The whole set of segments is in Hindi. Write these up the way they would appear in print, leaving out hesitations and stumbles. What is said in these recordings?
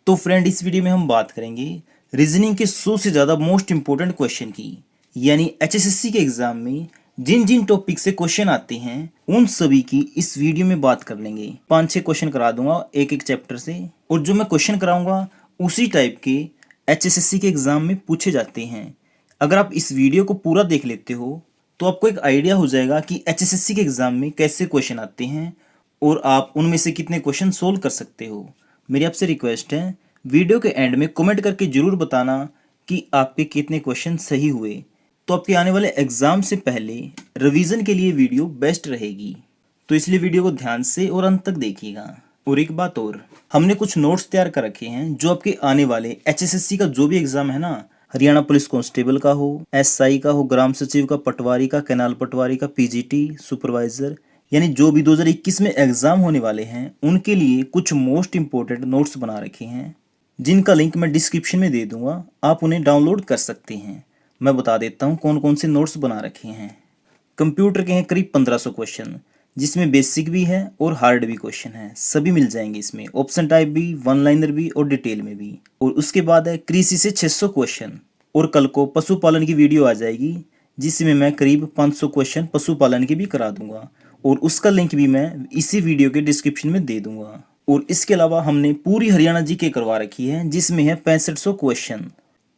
तो फ्रेंड, इस वीडियो में हम बात करेंगे रीजनिंग के 100 से ज़्यादा मोस्ट इंपॉर्टेंट क्वेश्चन की। यानी एचएसएससी के एग्जाम में जिन जिन टॉपिक से क्वेश्चन आते हैं उन सभी की इस वीडियो में बात कर लेंगे। 5-6 क्वेश्चन करा दूंगा एक एक चैप्टर से, और जो मैं क्वेश्चन कराऊंगा उसी टाइप के एचएसएससी के एग्जाम में पूछे जाते हैं। अगर आप इस वीडियो को पूरा देख लेते हो तो आपको एक आइडिया हो जाएगा कि एचएसएससी के एग्जाम में कैसे क्वेश्चन आते हैं और आप उनमें से कितने क्वेश्चन सोल्व कर सकते हो। मेरी आपसे रिक्वेस्ट है, वीडियो के एंड में कमेंट करके जरूर बताना कि आपके कितने क्वेश्चन सही हुए। तो आपके आने वाले एग्जाम से पहले रिवीजन के लिए वीडियो बेस्ट रहेगी, तो इसलिए वीडियो को ध्यान से और अंत तक देखिएगा। और एक बात और, हमने कुछ नोट्स तैयार कर रखे हैं जो आपके आने वाले एचएसएससी का जो भी एग्जाम है ना, हरियाणा पुलिस कांस्टेबल का हो, एसआई का हो, ग्राम सचिव का, पटवारी का, कैनाल पटवारी का, पीजीटी सुपरवाइजर, यानी जो भी 2021 में एग्जाम होने वाले हैं उनके लिए कुछ मोस्ट इंपॉर्टेंट नोट्स बना रखे हैं, जिनका लिंक मैं डिस्क्रिप्शन में दे दूंगा। आप उन्हें डाउनलोड कर सकते हैं। मैं बता देता हूँ कौन कौन से नोट्स बना रखे हैं। कंप्यूटर के हैं करीब 1500 क्वेश्चन, जिसमें बेसिक भी है और हार्ड भी क्वेश्चन है, सभी मिल जाएंगे इसमें। ऑप्शन टाइप भी, वन लाइनर भी और डिटेल में भी। और उसके बाद है कृषि से 600 क्वेश्चन, और कल को पशुपालन की वीडियो आ जाएगी जिसमें मैं करीब 500 क्वेश्चन पशुपालन के भी करा दूंगा, और उसका लिंक भी मैं इसी वीडियो के डिस्क्रिप्शन में दे दूंगा। और इसके अलावा हमने पूरी हरियाणा जीके करवा रखी है, जिसमें है 6500 क्वेश्चन,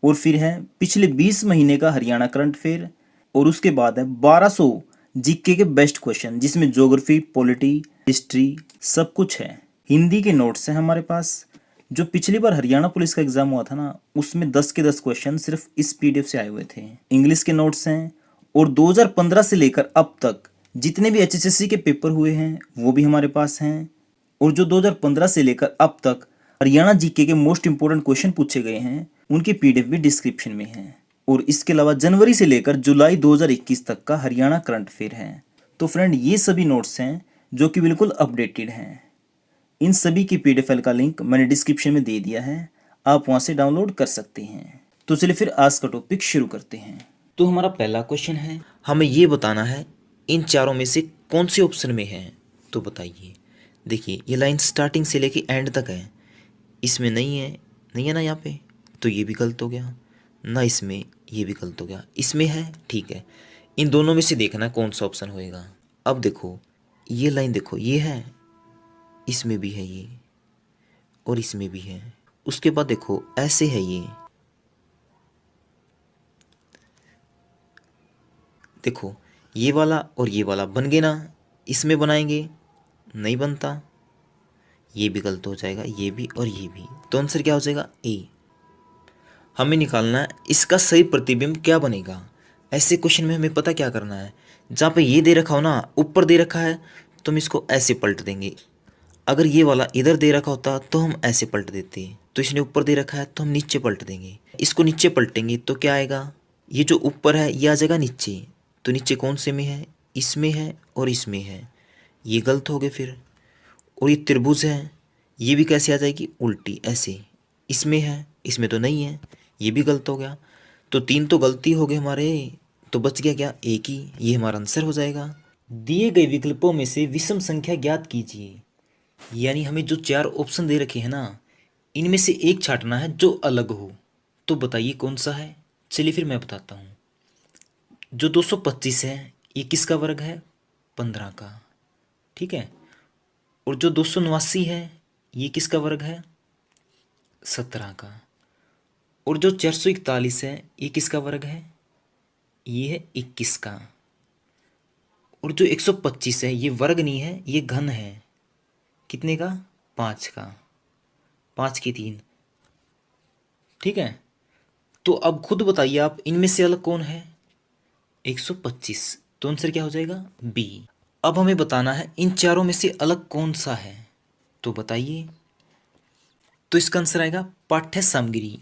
और फिर है पिछले 20 महीने का हरियाणा करंट अफेयर, और उसके बाद है 1200 जीके के बेस्ट क्वेश्चन, जिसमें ज्योग्राफी, पॉलिटी, हिस्ट्री सब कुछ है। हिंदी के नोट्स हैं हमारे पास। जो पिछली बार हरियाणा पुलिस का एग्जाम हुआ था ना, उसमें 10 के 10 क्वेश्चन सिर्फ इस पीडीएफ से आए हुए थे। इंग्लिश के नोट्स हैं, और 2015 से लेकर अब तक जितने भी एचएसएससी के पेपर हुए हैं वो भी हमारे पास हैं। और जो 2015 से लेकर अब तक हरियाणा जीके के मोस्ट इंपोर्टेंट क्वेश्चन पूछे गए हैं उनकी पीडीएफ भी डिस्क्रिप्शन में है। और इसके अलावा जनवरी से लेकर जुलाई 2021 तक का हरियाणा करंट अफेयर है। तो फ्रेंड, ये सभी नोट्स हैं जो कि बिल्कुल अपडेटेड हैं। इन सभी की पीडीएफ फाइल का लिंक मैंने डिस्क्रिप्शन में दे दिया है, आप वहां से डाउनलोड कर सकते हैं। तो चलिए फिर आज का टॉपिक शुरू करते हैं। तो हमारा पहला क्वेश्चन है, हमें ये बताना है इन चारों में से कौन से ऑप्शन में है। तो बताइए। देखिए, ये लाइन स्टार्टिंग से लेके एंड तक है, इसमें नहीं है ना यहाँ पे, तो ये भी गलत हो गया ना, इसमें ये भी गलत हो गया, इसमें है, ठीक है। इन दोनों में से देखना कौन सा ऑप्शन होएगा। अब देखो, ये लाइन देखो, ये है, इसमें भी है ये, और इसमें भी है। उसके बाद देखो ऐसे है ये, देखो ये वाला और ये वाला बन गए ना, इसमें बनाएंगे नहीं बनता, ये भी गलत हो जाएगा, ये भी और ये भी। तो आंसर क्या हो जाएगा? ए। हमें निकालना है इसका सही प्रतिबिंब क्या बनेगा। ऐसे क्वेश्चन में हमें पता क्या करना है, जहाँ पे ये दे रखा हो ना, ऊपर दे रखा है तो हम इसको ऐसे पलट देंगे। अगर ये वाला इधर दे रखा होता तो हम ऐसे पलट देते, तो इसने ऊपर दे रखा है तो हम नीचे पलट देंगे। इसको नीचे पलटेंगे तो क्या आएगा, ये जो ऊपर है ये आ जाएगा नीचे। तो नीचे कौन से में है? इसमें है और इसमें है, ये गलत हो गए फिर। और ये त्रिभुज है, ये भी कैसे आ जाएगी? उल्टी ऐसे। इसमें है, इसमें तो नहीं है, ये भी गलत हो गया। तो 3 तो गलती हो गए हमारे, तो बच गया क्या? एक ही। ये हमारा आंसर हो जाएगा। दिए गए विकल्पों में से विषम संख्या ज्ञात कीजिए। यानी हमें जो 4 ऑप्शन दे रखे हैं ना, इनमें से एक छांटना है जो अलग हो। तो बताइए कौन सा है। चलिए फिर मैं बताता हूँ। जो 225 है ये किसका वर्ग है? 15 का, ठीक है। और जो 289 है ये किसका वर्ग है? 17 का। और जो 441 है ये किसका वर्ग है? ये है 21 का। और जो 125 है ये वर्ग नहीं है, ये घन है। कितने का? 5 का। 5 की 3, ठीक है। तो अब खुद बताइए आप, इनमें से अलग कौन है? 125। तो आंसर क्या हो जाएगा? बी। अब हमें बताना है इन चारों में से अलग कौन सा है। तो बताइए। तो इसका आंसर आएगा पाठ्य सामग्री।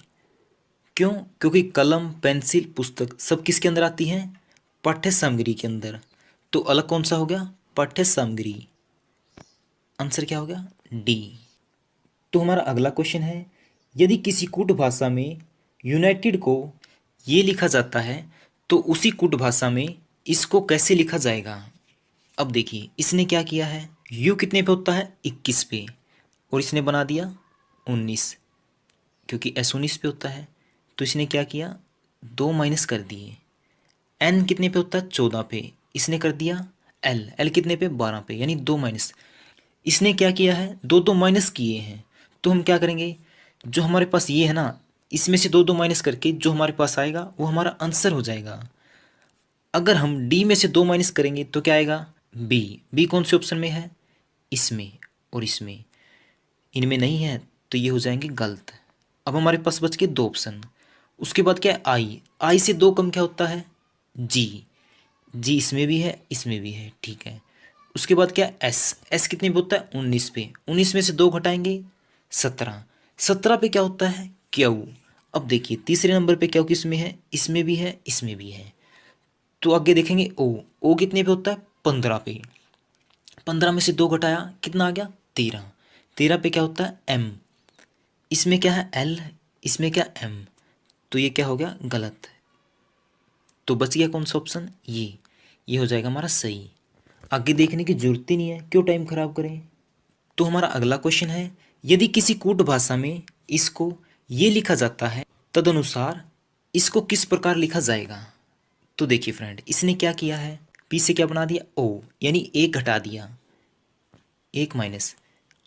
क्यों? क्योंकि कलम, पेंसिल, पुस्तक सब किसके अंदर आती हैं? पाठ्य सामग्री के अंदर। तो अलग कौन सा हो गया? पाठ्य सामग्री। आंसर क्या हो गया? डी। तो हमारा अगला क्वेश्चन है, यदि किसी कूट भाषा में यूनाइटेड को ये लिखा जाता है तो उसी कूट भाषा में इसको कैसे लिखा जाएगा। अब देखिए, इसने क्या किया है, यू कितने पे होता है? 21 पे, और इसने बना दिया 19। क्योंकि s 19 पे होता है, तो इसने क्या किया, 2 माइनस कर दिए। n कितने पे होता है, 14 पे, इसने कर दिया l कितने पे, 12 पे, यानी 2 माइनस। इसने क्या किया है, दो दो माइनस किए हैं। तो हम क्या करेंगे, जो हमारे पास ये है ना, इसमें से दो दो माइनस करके जो हमारे पास आएगा वो हमारा आंसर हो जाएगा। अगर हम डी में से दो माइनस करेंगे तो क्या आएगा, बी कौन से ऑप्शन में है, इसमें और इसमें, इनमें नहीं है, तो ये हो जाएंगे गलत। अब हमारे पास बच गए दो ऑप्शन। उसके बाद क्या है, आई से दो कम क्या होता है, जी इसमें भी है इसमें भी है, ठीक है। उसके बाद क्या, एस कितने पे होता है, 19 पे, 19 में से दो घटाएंगे 17, 17 पे क्या होता है, क्यू। अब देखिए तीसरे नंबर पे क्यू किस में है, इसमें भी है इसमें भी है। तो आगे देखेंगे ओ कितने पे होता है, 15 पे, 15 में से दो घटाया कितना आ गया, 13, 13 पे क्या होता है, एम, इसमें क्या है एल, इसमें क्या एम, तो ये क्या हो गया, गलत। तो बच गया कौन सा ऑप्शन, ये हो जाएगा हमारा सही। आगे देखने की जरूरत ही नहीं है, क्यों टाइम खराब करें। तो हमारा अगला क्वेश्चन है, यदि किसी कूट भाषा में इसको ये लिखा जाता है, तदनुसार इसको किस प्रकार लिखा जाएगा। तो देखिए फ्रेंड, इसने क्या किया है, पी से क्या बना दिया, ओ, यानी एक घटा दिया, एक माइनस,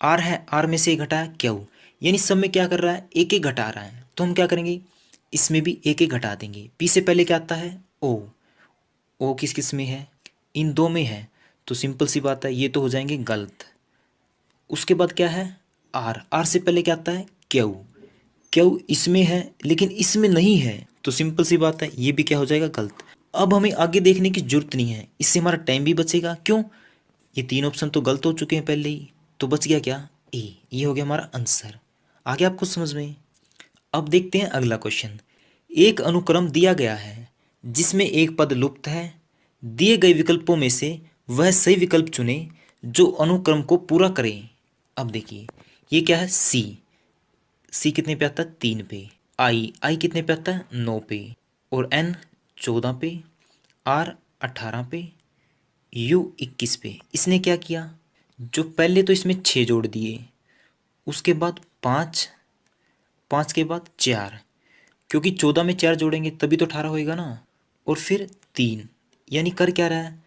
आर है, आर में से एक घटाया क्यू, यानी सब में क्या कर रहा है, एक एक घटा रहा है। तो हम क्या करेंगे, इसमें भी एक एक घटा देंगे। पी से पहले क्या आता है, ओ किस किस में है, इन दो में है, तो सिंपल सी बात है, ये तो हो जाएंगे गलत। उसके बाद क्या है, आर से पहले क्या आता है, क्यू इसमें है लेकिन इसमें नहीं है, तो सिंपल सी बात है, ये भी क्या हो जाएगा, गलत। अब हमें आगे देखने की जरूरत नहीं है, इससे हमारा टाइम भी बचेगा। क्यों, ये तीन ऑप्शन तो गलत हो चुके हैं पहले ही, तो बच गया क्या, ए, ये हो गया हमारा आंसर। आगे आपको समझ में। अब देखते हैं अगला क्वेश्चन। एक अनुक्रम दिया गया है जिसमें एक पद लुप्त है, दिए गए विकल्पों में से वह सही विकल्प चुने जो अनुक्रम को पूरा करे। अब देखिए ये क्या है, सी कितने पे आता है, 3 पे, आई कितने पे आता है, 9 पे, और एन 14 पे, आर 18 पे, यू 21 पे। इसने क्या किया, जो पहले तो इसमें 6 जोड़ दिए, उसके बाद 5, 5 के बाद 4, क्योंकि 14 में 4 जोड़ेंगे तभी तो 18 होएगा ना, और फिर 3, यानी कर क्या रहा है,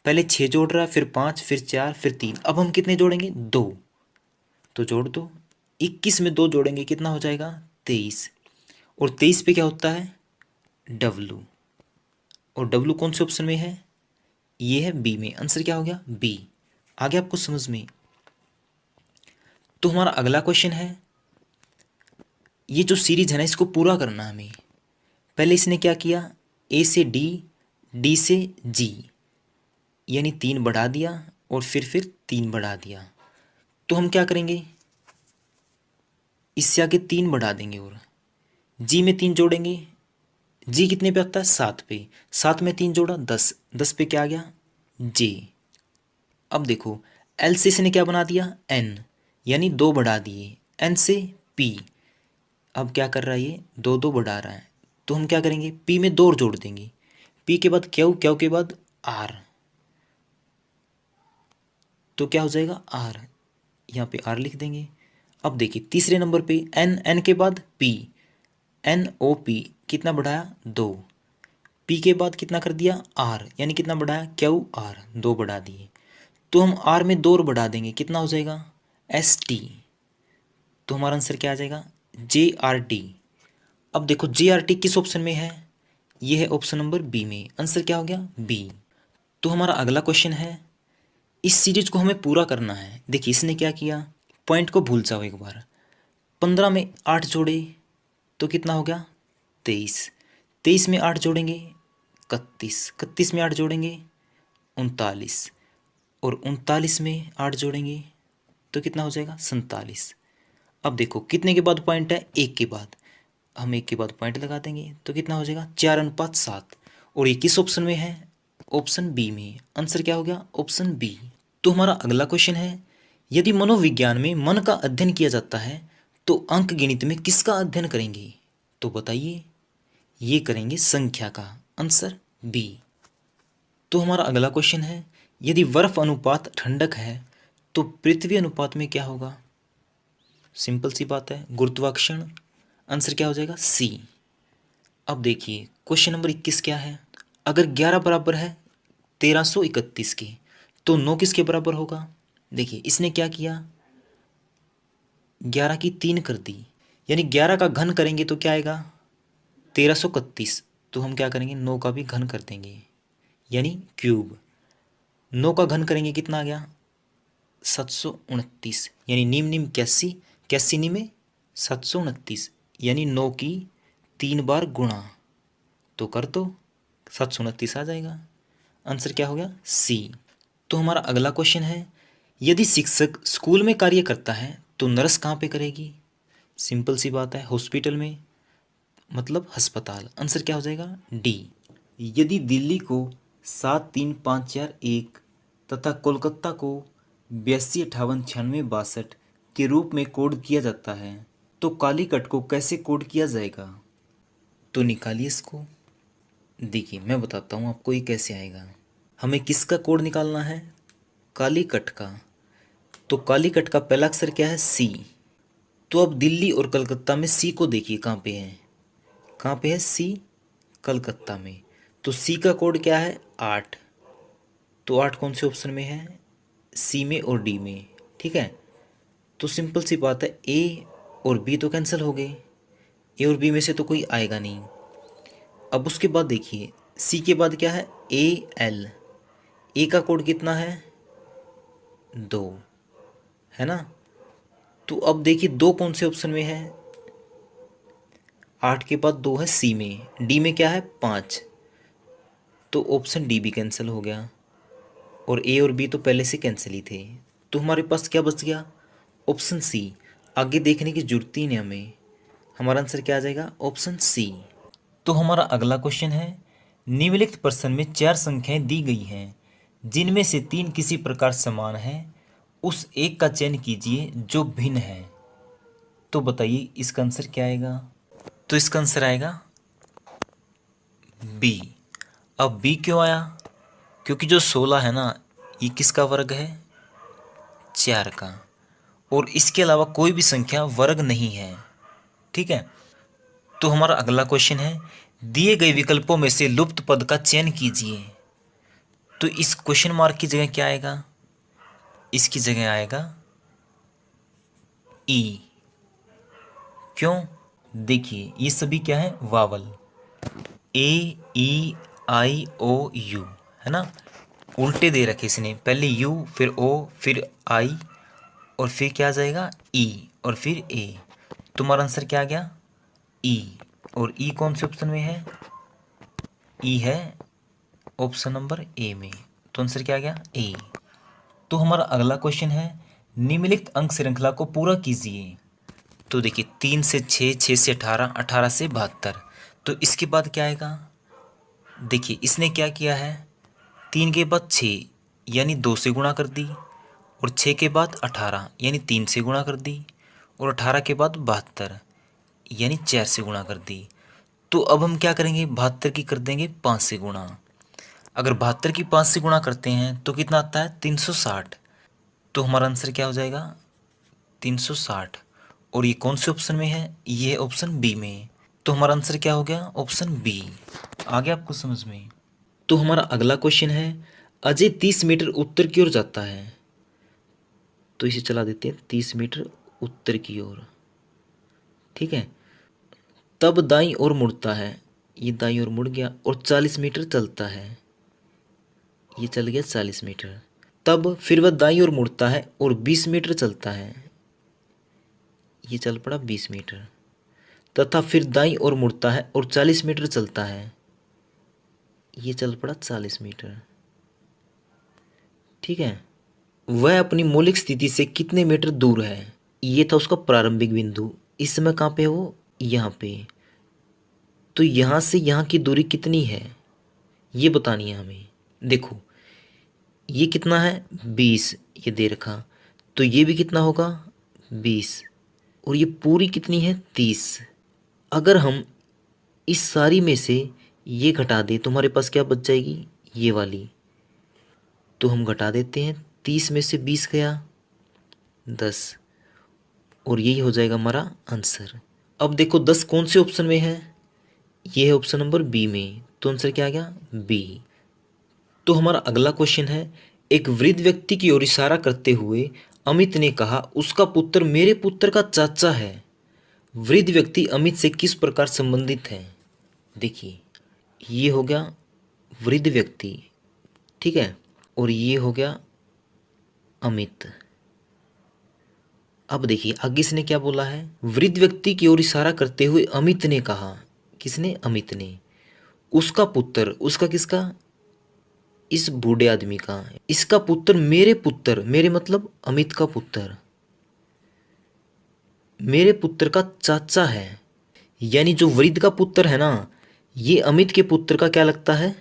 पहले 6 जोड़ रहा है, फिर 5, फिर 4, फिर 3। अब हम कितने जोड़ेंगे, 2, तो जोड़ दो, 21 में 2 जोड़ेंगे कितना हो जाएगा, 23, और 23 पे क्या होता है, डब्लू, और डब्लू कौन से ऑप्शन में है, ये है बी में, आंसर क्या हो गया, बी। आगे आपको समझ में। तो हमारा अगला क्वेश्चन है, ये जो सीरीज है ना, इसको पूरा करना है हमें। पहले इसने क्या किया, ए से डी, डी से जी, यानी 3 बढ़ा दिया, और फिर 3 बढ़ा दिया। तो हम क्या करेंगे, इससे आगे 3 बढ़ा देंगे, और जी में 3 जोड़ेंगे, जी कितने पे आता है, 7 पे, 7 में 3 जोड़ा 10, 10 पे क्या आ गया, जे। अब देखो एल से इसने क्या बना दिया, एन, यानी 2 बढ़ा दिए, एन से पी, अब क्या कर रहा है, ये 2 2 बढ़ा रहा है, तो हम क्या करेंगे, पी में 2 और जोड़ देंगे, पी के बाद क्यू, क्यू के बाद आर, तो क्या हो जाएगा, आर, यहाँ पे आर लिख देंगे। अब देखिए तीसरे नंबर पे एन, एन के बाद पी, एन ओ पी, कितना बढ़ाया, 2, पी के बाद कितना कर दिया, आर, यानी कितना बढ़ाया, क्यू आर, 2 बढ़ा दिए। तो हम आर में 2 और बढ़ा देंगे, कितना हो जाएगा, एस टी, तो हमारा आंसर क्या आ जाएगा, जे आर टी। अब देखो जे आर टी किस ऑप्शन में है, ये है ऑप्शन नंबर बी में, आंसर क्या हो गया, बी। तो हमारा अगला क्वेश्चन है, इस सीरीज को हमें पूरा करना है। देखिए इसने क्या किया, पॉइंट को भूल जाओ एक बार, 15 में 8 जोड़े तो कितना हो गया, 23, 23 में 8 जोड़ेंगे 31, 31 में 8 जोड़ेंगे 39, और 39 में 8 जोड़ेंगे तो कितना हो जाएगा, 47। अब देखो कितने के बाद पॉइंट है, एक के बाद, हम एक के बाद पॉइंट लगा देंगे तो कितना हो जाएगा, 4:7, और ये किस ऑप्शन में है, ऑप्शन बी में, आंसर क्या हो गया, ऑप्शन बी। तो हमारा अगला क्वेश्चन है, यदि मनोविज्ञान में मन का अध्ययन किया जाता है तो अंक गणित में किसका अध्ययन करेंगे। तो बताइए, ये करेंगे संख्या का, आंसर बी। तो हमारा अगला क्वेश्चन है, यदि बर्फ अनुपात ठंडक है तो पृथ्वी अनुपात में क्या होगा। सिंपल सी बात है, गुरुत्वाकर्षण। आंसर क्या हो जाएगा? सी। अब देखिए क्वेश्चन नंबर 21 क्या है। अगर 11 बराबर है 1331 के तो 9 किसके बराबर होगा? देखिए इसने क्या किया, 11 की 3 कर दी, यानी 11 का घन करेंगे तो क्या आएगा? 1331। तो हम क्या करेंगे, 9 का भी घन कर देंगे, यानी क्यूब। 9 का घन करेंगे कितना आ गया? 729, यानी नीम नीम 81, 81 नीमे 729, यानी 9 की 3 बार गुणा तो कर दो, 729 आ जाएगा। आंसर क्या हो गया? सी। तो हमारा अगला क्वेश्चन है, यदि शिक्षक स्कूल में कार्य करता है तो नर्स कहाँ पे करेगी? सिंपल सी बात है, हॉस्पिटल में, मतलब अस्पताल। आंसर क्या हो जाएगा? डी। यदि दिल्ली को 73541 तथा कोलकाता को 825896 के रूप में कोड किया जाता है तो कालीकट को कैसे कोड किया जाएगा? तो निकालिए इसको। देखिए मैं बताता हूँ आपको ये कैसे आएगा। हमें किसका कोड निकालना है? कालीकट का। तो कालीकट का पहला अक्षर क्या है? सी। तो अब दिल्ली और कलकत्ता में सी को देखिए कहाँ पे है, कहाँ पे है? सी, कलकत्ता में। तो सी का कोड क्या है? 8। तो 8 कौन से ऑप्शन में है? सी में और डी में। ठीक है, तो सिंपल सी बात है, ए और बी तो कैंसिल हो गए, ए और बी में से तो कोई आएगा नहीं। अब उसके बाद देखिए सी के बाद क्या है? A L. ए का कोड कितना है? 2, है ना। तो अब देखिए 2 कौन से ऑप्शन में है? 8 के बाद 2 है सी में, डी में क्या है? 5। तो ऑप्शन डी भी कैंसिल हो गया, और ए और बी तो पहले से कैंसिल ही थे। तो हमारे पास क्या बच गया? Option C. आगे देखने की जरूरत ही नहीं हमें, हमारा आंसर क्या आ जाएगा? Option C. तो हमारा अगला क्वेश्चन है, निम्नलिखित प्रश्न में 4 संख्याएं दी गई हैं जिनमें से 3 किसी प्रकार समान है, उस एक का चयन कीजिए जो भिन्न है। तो बताइए इसका आंसर क्या आएगा? तो इसका आंसर आएगा बी। अब बी क्यों आया? क्योंकि जो 16 है ना, ये किसका वर्ग है? 4 का, और इसके अलावा कोई भी संख्या वर्ग नहीं है। ठीक है, तो हमारा अगला क्वेश्चन है, दिए गए विकल्पों में से लुप्त पद का चयन कीजिए। तो इस क्वेश्चन मार्क की जगह क्या आएगा? इसकी जगह आएगा ई। क्यों? देखिए ये सभी क्या है? Vowel. A E I O you, है ना। उल्टे दे रखे इसने, पहले यू फिर ओ फिर आई और फिर क्या आ जाएगा? ई और फिर ए। तुम्हारा आंसर क्या आ गया? ई। और ई कौन से ऑप्शन में है? ई है ऑप्शन नंबर ए में। तो आंसर क्या आ गया? ए। तो हमारा अगला क्वेश्चन है, निम्नलिखित अंक श्रृंखला को पूरा कीजिए। तो देखिए 3 से 6, 6 से 18, 18 से 72। तो इसके बाद क्या आएगा? देखिए इसने क्या किया है, 3 के बाद 6 यानी 2 से गुणा कर दी, और 6 के बाद 18 यानी 3 से गुणा कर दी, और 18 के बाद 72 यानी 4 से गुणा कर दी। तो अब हम क्या करेंगे, 72 की कर देंगे 5 से गुणा। अगर 72 की 5 से गुणा करते हैं तो कितना आता है? 360। तो हमारा आंसर क्या हो जाएगा? 360। और ये कौन से ऑप्शन में है? ये है ऑप्शन बी में। तो हमारा आंसर क्या हो गया? Option B. आ गया आपको समझ में? तो हमारा अगला क्वेश्चन है, अजय 30 मीटर उत्तर की ओर जाता है। तो इसे चला देते हैं 30 मीटर उत्तर की ओर। ठीक है, तब दाईं ओर मुड़ता है, ये दाईं ओर मुड़ गया, और 40 मीटर चलता है, ये चल गया 40 मीटर। तब फिर वह दाईं ओर मुड़ता है और 20 मीटर चलता है, ये चल पड़ा 20 मीटर। तथा फिर दाईं ओर मुड़ता है और 40 मीटर चलता है, ये चल पड़ा 40 मीटर। ठीक है, वह अपनी मौलिक स्थिति से कितने मीटर दूर है? ये था उसका प्रारंभिक बिंदु। इस समय कहाँ पे है वो? यहाँ पे। तो यहाँ से यहाँ की दूरी कितनी है ये बतानी है हमें। देखो ये कितना है? 20, ये दे रखा। तो ये भी कितना होगा? 20। और ये पूरी कितनी है? 30। अगर हम इस सारी में से ये घटा दें तो हमारे पास क्या बच जाएगी? ये वाली। तो हम घटा देते हैं, 30 में से 20 गया 10, और यही हो जाएगा हमारा आंसर। अब देखो 10 कौन से ऑप्शन में है, ये है ऑप्शन नंबर बी में, तो आंसर क्या आ गया बी। तो हमारा अगला क्वेश्चन है, एक वृद्ध व्यक्ति की ओर इशारा करते हुए अमित ने कहा उसका पुत्र मेरे पुत्र का चाचा है। वृद्ध व्यक्ति अमित से किस प्रकार संबंधित है। देखिए ये हो गया वृद्ध व्यक्ति, ठीक है, और ये हो गया अमित। अब देखिए आगे इसने क्या बोला है, वृद्ध व्यक्ति की ओर इशारा करते हुए अमित ने कहा, किसने, अमित ने, उसका पुत्र, उसका किसका, इस बूढ़े आदमी का, इसका पुत्र मेरे पुत्र, मेरे मतलब अमित का पुत्र, मेरे पुत्र का चाचा है। यानी जो वृद्ध का पुत्र है ना, ये अमित के पुत्र का क्या लगता है,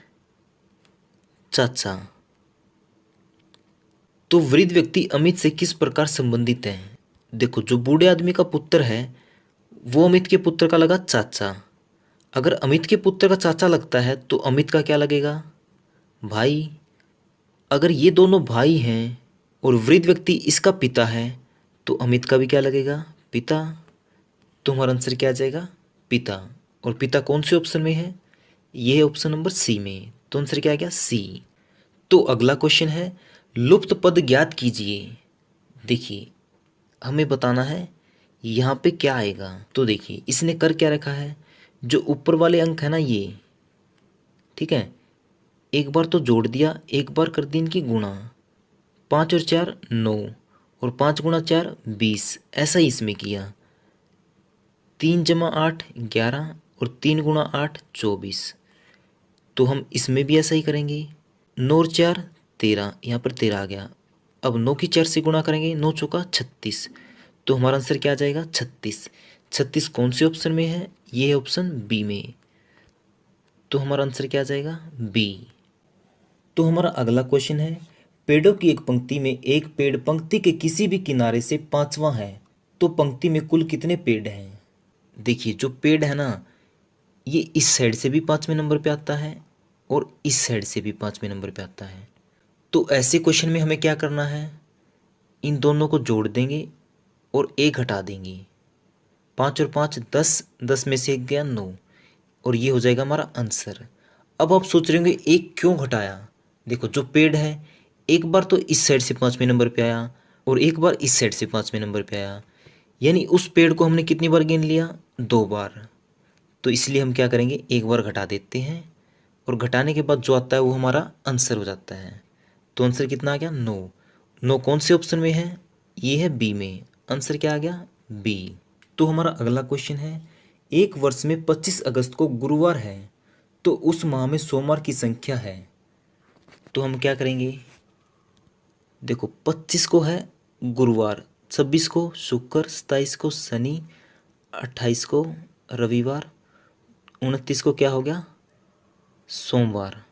चाचा। तो वृद्ध व्यक्ति अमित से किस प्रकार संबंधित है। देखो जो बूढ़े आदमी का पुत्र है वो अमित के पुत्र का लगा चाचा। अगर अमित के पुत्र का चाचा लगता है तो अमित का क्या लगेगा, भाई। अगर ये दोनों भाई हैं और वृद्ध व्यक्ति इसका पिता है तो अमित का भी क्या लगेगा, पिता। तो हमारा आंसर क्या आ जाएगा, पिता। और पिता कौन से ऑप्शन में है, ये है ऑप्शन नंबर सी में, तो आंसर क्या आ गया सी। तो अगला क्वेश्चन है, लुप्त पद ज्ञात कीजिए। देखिए हमें बताना है यहाँ पे क्या आएगा। तो देखिए इसने कर क्या रखा है, जो ऊपर वाले अंक है ना ये, ठीक है, एक बार तो जोड़ दिया, एक बार कर दी इनकी गुणा, 5 और 4 9, और 5 गुणा 4 20, ऐसा ही इसमें किया। 3 जमा 8 11, और 3 गुणा 8 24। तो हम इसमें भी ऐसा ही करेंगे, 9 और 4 13, यहाँ पर 13 आ गया। अब 9 की 4 से गुणा करेंगे, 9 चौका 36, तो हमारा आंसर क्या आ जाएगा 36। 36 कौन से ऑप्शन में है, ये है ऑप्शन बी में, तो हमारा आंसर क्या आ जाएगा बी। तो हमारा अगला क्वेश्चन है, पेड़ों की एक पंक्ति में एक पेड़ पंक्ति के किसी भी किनारे से 5वां है, तो पंक्ति में कुल कितने पेड़ हैं। देखिए जो पेड़ है ना, ये इस साइड से भी 5वें नंबर पे आता है और इस साइड से भी 5वें नंबर पे आता है। तो ऐसे क्वेश्चन में हमें क्या करना है, इन दोनों को जोड़ देंगे और एक घटा देंगे। 5 और 5 10, 10 में से एक गया 9, और ये हो जाएगा हमारा आंसर। अब आप सोच रहे होंगे एक क्यों घटाया। देखो जो पेड़ है एक बार तो इस साइड से 5वें नंबर पे आया और एक बार इस साइड से 5वें नंबर पे आया, यानी उस पेड़ को हमने कितनी बार गिन लिया, 2 बार। तो इसलिए हम क्या करेंगे, एक बार घटा देते हैं और घटाने के बाद जो आता है वो हमारा आंसर हो जाता है। तो आंसर कितना आ गया 9। 9 कौन से ऑप्शन में है, ये है बी में, आंसर क्या आ गया बी। तो हमारा अगला क्वेश्चन है, एक वर्ष में 25 अगस्त को गुरुवार है, तो उस माह में सोमवार की संख्या है। तो हम क्या करेंगे, देखो 25 को है गुरुवार, 26 को शुक्र, 27 को शनि, 28 को रविवार, 29 को क्या हो गया सोमवार।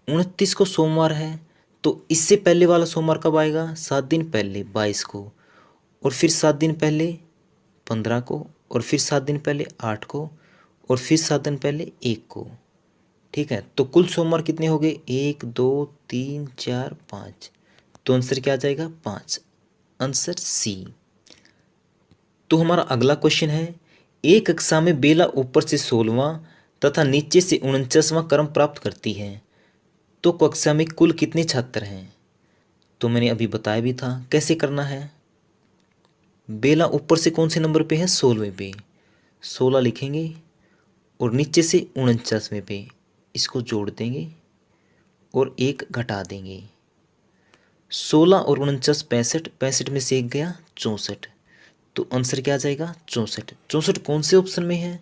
29 को सोमवार है तो इससे पहले वाला सोमवार कब आएगा, 7 दिन पहले 22 को, और फिर 7 दिन पहले 15 को, और फिर 7 दिन पहले 8 को, और फिर 7 दिन पहले 1 को। ठीक है, तो कुल सोमवार कितने हो गए, 1 2 3 4 5, तो आंसर क्या आ जाएगा 5, आंसर सी। तो हमारा अगला क्वेश्चन है, एक कक्षा में बेला ऊपर से 16वां तथा नीचे से 49वां क्रम प्राप्त करती है, तो कक्षा में कुल कितने छात्र हैं। तो मैंने अभी बताया भी था कैसे करना है। बेला ऊपर से कौन से नंबर पे है, 16वें पे, 16 लिखेंगे और नीचे से 49वें पे, इसको जोड़ देंगे और एक घटा देंगे। 16 और 49 65, 65 में से एक गया 64, तो आंसर क्या आ जाएगा 64। 64 कौन से ऑप्शन में है,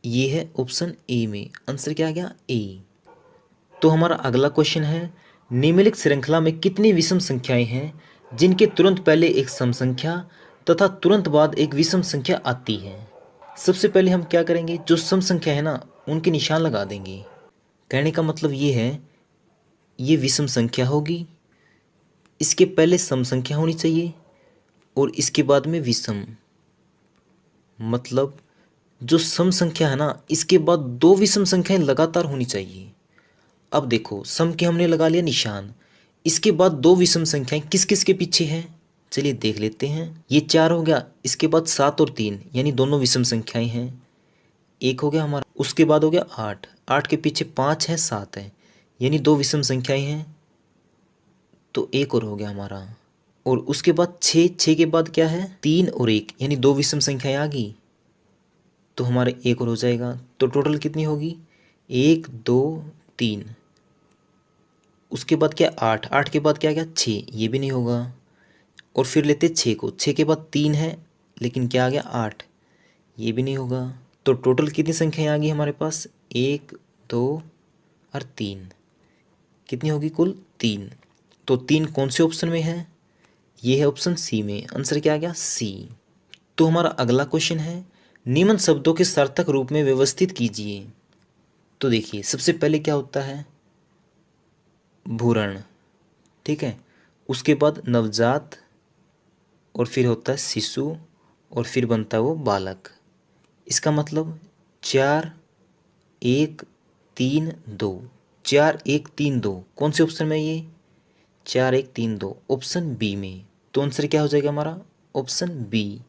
ये है ऑप्शन ए में, आंसर क्या आ गया ए। तो हमारा अगला क्वेश्चन है, निम्नलिखित श्रृंखला में कितनी विषम संख्याएं हैं जिनके तुरंत पहले एक सम संख्या तथा तुरंत बाद एक विषम संख्या आती है। सबसे पहले हम क्या करेंगे, जो सम संख्या है ना उनके निशान लगा देंगे। कहने का मतलब ये है, ये विषम संख्या होगी, इसके पहले सम संख्या होनी चाहिए और इसके बाद में विषम, मतलब जो सम संख्या है ना इसके बाद 2 विषम संख्याएं लगातार होनी चाहिए। अब देखो सम के हमने लगा लिया निशान, इसके बाद 2 विषम संख्याएं किस किस के पीछे हैं, चलिए देख लेते हैं। ये 4 हो गया, इसके बाद 7 और 3 यानी दोनों विषम संख्याएं हैं, 1 हो गया हमारा। उसके बाद हो गया 8, 8 के पीछे 5 है 7 है यानी 2 विषम संख्याएं हैं, तो 1 और हो गया हमारा। और उसके बाद 6, 6 के बाद क्या है 3 और 1 यानी 2 विषम संख्याएं आ गई, तो हमारे 1 और हो जाएगा। तो टोटल कितनी होगी 1 2 3। उसके बाद क्या 8, 8 के बाद क्या गया 6, ये भी नहीं होगा। और फिर लेते 6 को, 6 के बाद 3 है लेकिन क्या आ गया 8, ये भी नहीं होगा। तो टोटल कितनी संख्याएं आ गई हमारे पास 1 2 और 3, कितनी होगी कुल 3। तो 3 कौन से ऑप्शन में है, ये है ऑप्शन सी में। आंसर क्या आ गया सी। तो हमारा अगला क्वेश्चन है निम्न शब्दों के सार्थक रूप में व्यवस्थित कीजिए। तो देखिए सबसे पहले क्या होता है भूरण, ठीक है, उसके बाद नवजात, और फिर होता है शिशु, और फिर बनता है वो बालक। इसका मतलब 4 1 3 2, 4 1 3 2 कौन से ऑप्शन में है ये 4 1 3 2 ऑप्शन बी में। तो आंसर क्या हो जाएगा हमारा ऑप्शन बी।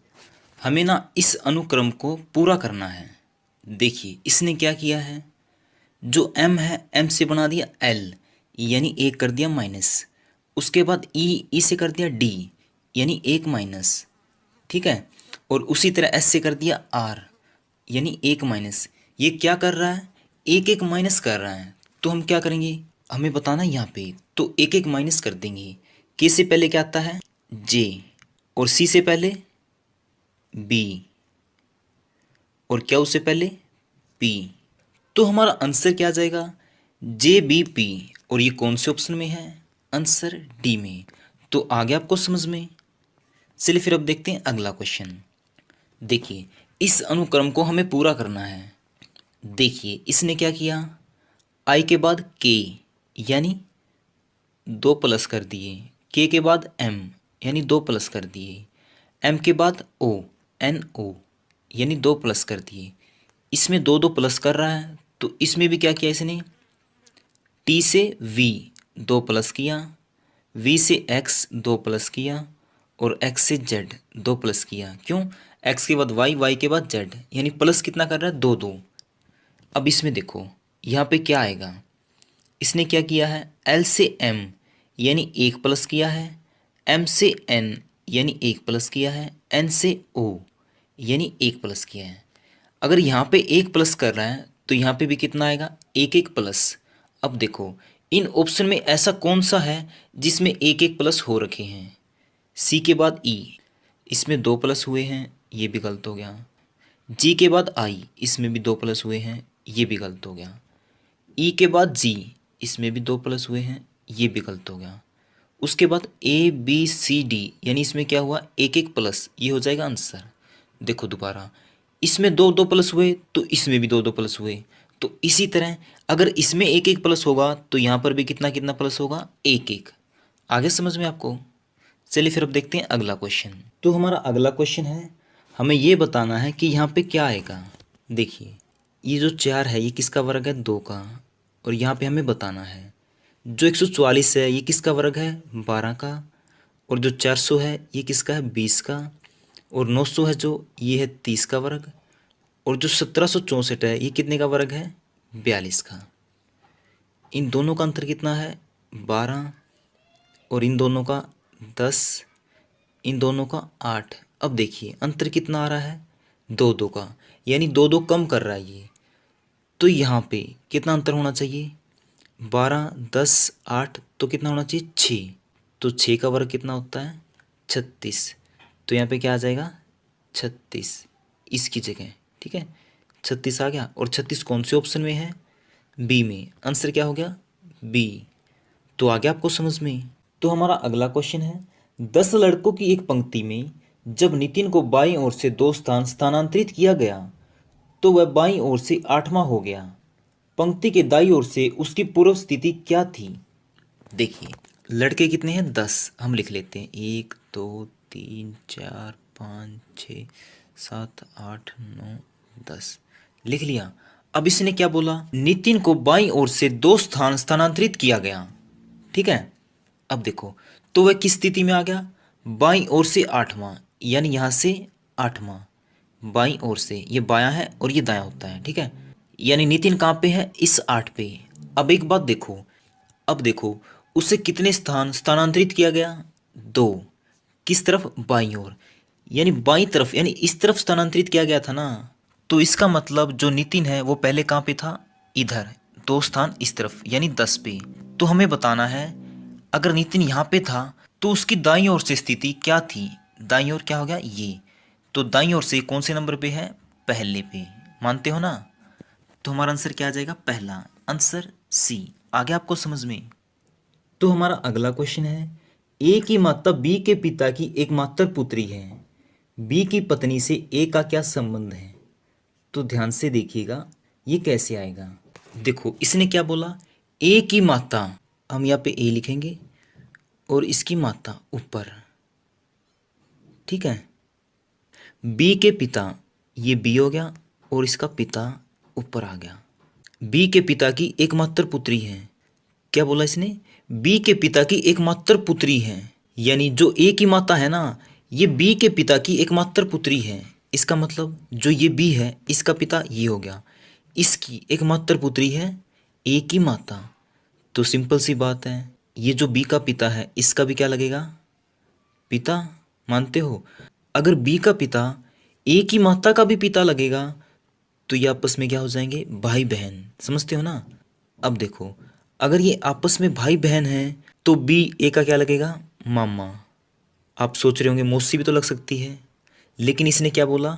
हमें ना इस अनुक्रम को पूरा करना है। देखिए इसने क्या किया है, जो m है m से बना दिया l यानी 1 कर दिया माइनस, उसके बाद e से कर दिया d यानी 1 माइनस, ठीक है। और उसी तरह s से कर दिया r यानी 1 माइनस। ये क्या कर रहा है 1 1 माइनस कर रहा है, तो हम क्या करेंगे हमें बताना यहाँ पे, तो 1 1 माइनस कर देंगे। k से पहले क्या आता है j, और c से पहले b, और क्या उससे पहले p। तो हमारा आंसर क्या आ जाएगा JBP, और ये कौन से ऑप्शन में है आंसर डी में। तो आ गया आपको समझ में। चलिए फिर अब देखते हैं अगला क्वेश्चन। देखिए इस अनुक्रम को हमें पूरा करना है। देखिए इसने क्या किया I के बाद K यानी 2 प्लस कर दिए, K के बाद M यानी 2 प्लस कर दिए, M के बाद O NO यानी 2 प्लस कर दिए। इसमें 2 2 प्लस कर रहा है, तो इसमें भी क्या किया इसने T से V 2 प्लस किया, V से X 2 प्लस किया, और X से Z 2 प्लस किया। क्यों X के बाद Y, Y के बाद Z यानी प्लस कितना कर रहा है 2 2। अब इसमें देखो यहाँ पे क्या आएगा, इसने क्या किया है L से M यानी 1 प्लस किया है, M से N यानी 1 प्लस किया है, N से O यानी 1 प्लस किया है। अगर यहाँ पे 1 प्लस कर रहा है तो यहाँ पे भी कितना आएगा 1 1 प्लस। अब देखो इन ऑप्शन में ऐसा कौन सा है जिसमें 1 1 प्लस हो रखे हैं, C के बाद E इसमें 2 प्लस हुए हैं, ये भी गलत हो गया। G के बाद I इसमें भी 2 प्लस हुए हैं, ये भी गलत हो गया। E के बाद G इसमें भी 2 प्लस हुए हैं, ये भी गलत हो गया। उसके बाद ABCD यानी इसमें क्या हुआ 1 1 प्लस, ये हो जाएगा आंसर। देखो दोबारा इसमें 2 2 प्लस हुए तो इसमें भी 2 2 प्लस हुए, तो इसी तरह अगर इसमें 1 1 प्लस होगा तो यहाँ पर भी कितना कितना प्लस होगा 1 1। आगे समझ में आपको। चलिए फिर अब देखते हैं अगला क्वेश्चन। तो हमारा अगला क्वेश्चन है हमें ये बताना है कि यहाँ पे क्या आएगा। देखिए ये जो 4 है ये किसका वर्ग है 2 का, और यहाँ पे हमें बताना है जो 144 है ये किसका वर्ग है 12 का, और जो 400 है ये किसका है 20 का, और 900 है जो ये है 30 का वर्ग, और जो 1764 है ये कितने का वर्ग है 42 का। इन दोनों का अंतर कितना है 12, और इन दोनों का 10, इन दोनों का 8। अब देखिए अंतर कितना आ रहा है 2 2 का, यानी 2 2 कम कर रहा है ये। तो यहाँ पे कितना अंतर होना चाहिए 12 10 8, तो कितना होना चाहिए 6। तो 6 का वर्ग कितना होता है 36। तो यहाँ पे क्या आ जाएगा 36 इसकी जगह, ठीक है 36 आ गया। और 36 कौन से ऑप्शन में है बी में। आंसर क्या हो गया बी। तो आ गया आपको समझ में। तो हमारा अगला क्वेश्चन है 10 लड़कों की एक पंक्ति में जब नितिन को बाईं ओर से 2 स्थान स्थानांतरित किया गया तो वह बाईं ओर से 8वां हो गया। पंक्ति के दाईं ओर से उसकी पूर्व स्थिति क्या थी। देखिए लड़के कितने हैं 10, हम लिख लेते हैं 1 2 3 4 5 6 7 8 9 10 लिख लिया। अब इसने क्या बोला नितिन को बाईं ओर से 2 स्थान स्थानांतरित किया गया, ठीक है। अब देखो तो वह किस स्थिति में आ गया बाईं ओर से 8वां, यानी यहाँ से 8वां, बाईं ओर से, ये बायां है और ये दायां होता है, ठीक है। यानी नितिन कहाँ पे है, इस 8 पे। अब एक बात देखो, अब देखो उसे कितने स्थान स्थानांतरित किया गया, 2। किस तरफ, बाईं ओर, यानी बाईं तरफ, यानी इस तरफ स्थानांतरित किया गया था ना। तो इसका मतलब जो नितिन है वो पहले कहाँ पे था, इधर, 2 स्थान इस तरफ, यानी 10 पे। तो हमें बताना है अगर नितिन यहाँ पे था तो उसकी दाईं ओर से स्थिति क्या थी, दाईं ओर क्या हो गया, ये। तो दाईं ओर से कौन से नंबर पे है, पहले पे, मानते हो ना। तो हमारा आंसर क्या आ जाएगा, पहला, आंसर सी। आगे आपको समझ में। तो हमारा अगला क्वेश्चन है, ए की माता बी के पिता की एकमात्र पुत्री है, बी की पत्नी से ए का क्या संबंध है। तो ध्यान से देखिएगा ये कैसे आएगा। देखो इसने क्या बोला, ए की माता, हम यहाँ पे ए लिखेंगे और इसकी माता ऊपर, ठीक है। बी के पिता, ये बी हो गया और इसका पिता ऊपर आ गया। बी के पिता की एकमात्र पुत्री है, क्या बोला इसने, बी के पिता की एकमात्र पुत्री है, यानी जो ए की माता है ना, ये बी के पिता की एकमात्र पुत्री है। इसका मतलब जो ये बी है इसका पिता ये हो गया, इसकी एकमात्र पुत्री है ए की माता। तो सिंपल सी बात है, ये जो बी का पिता है इसका भी क्या लगेगा, पिता, मानते हो। अगर बी का पिता ए की माता का भी पिता लगेगा तो ये आपस में क्या हो जाएंगे, भाई बहन, समझते हो ना। अब देखो अगर ये आपस में भाई बहन हैं तो बी ए का क्या लगेगा, मामा। आप सोच रहे होंगे मौसी भी तो लग सकती है, लेकिन इसने क्या बोला,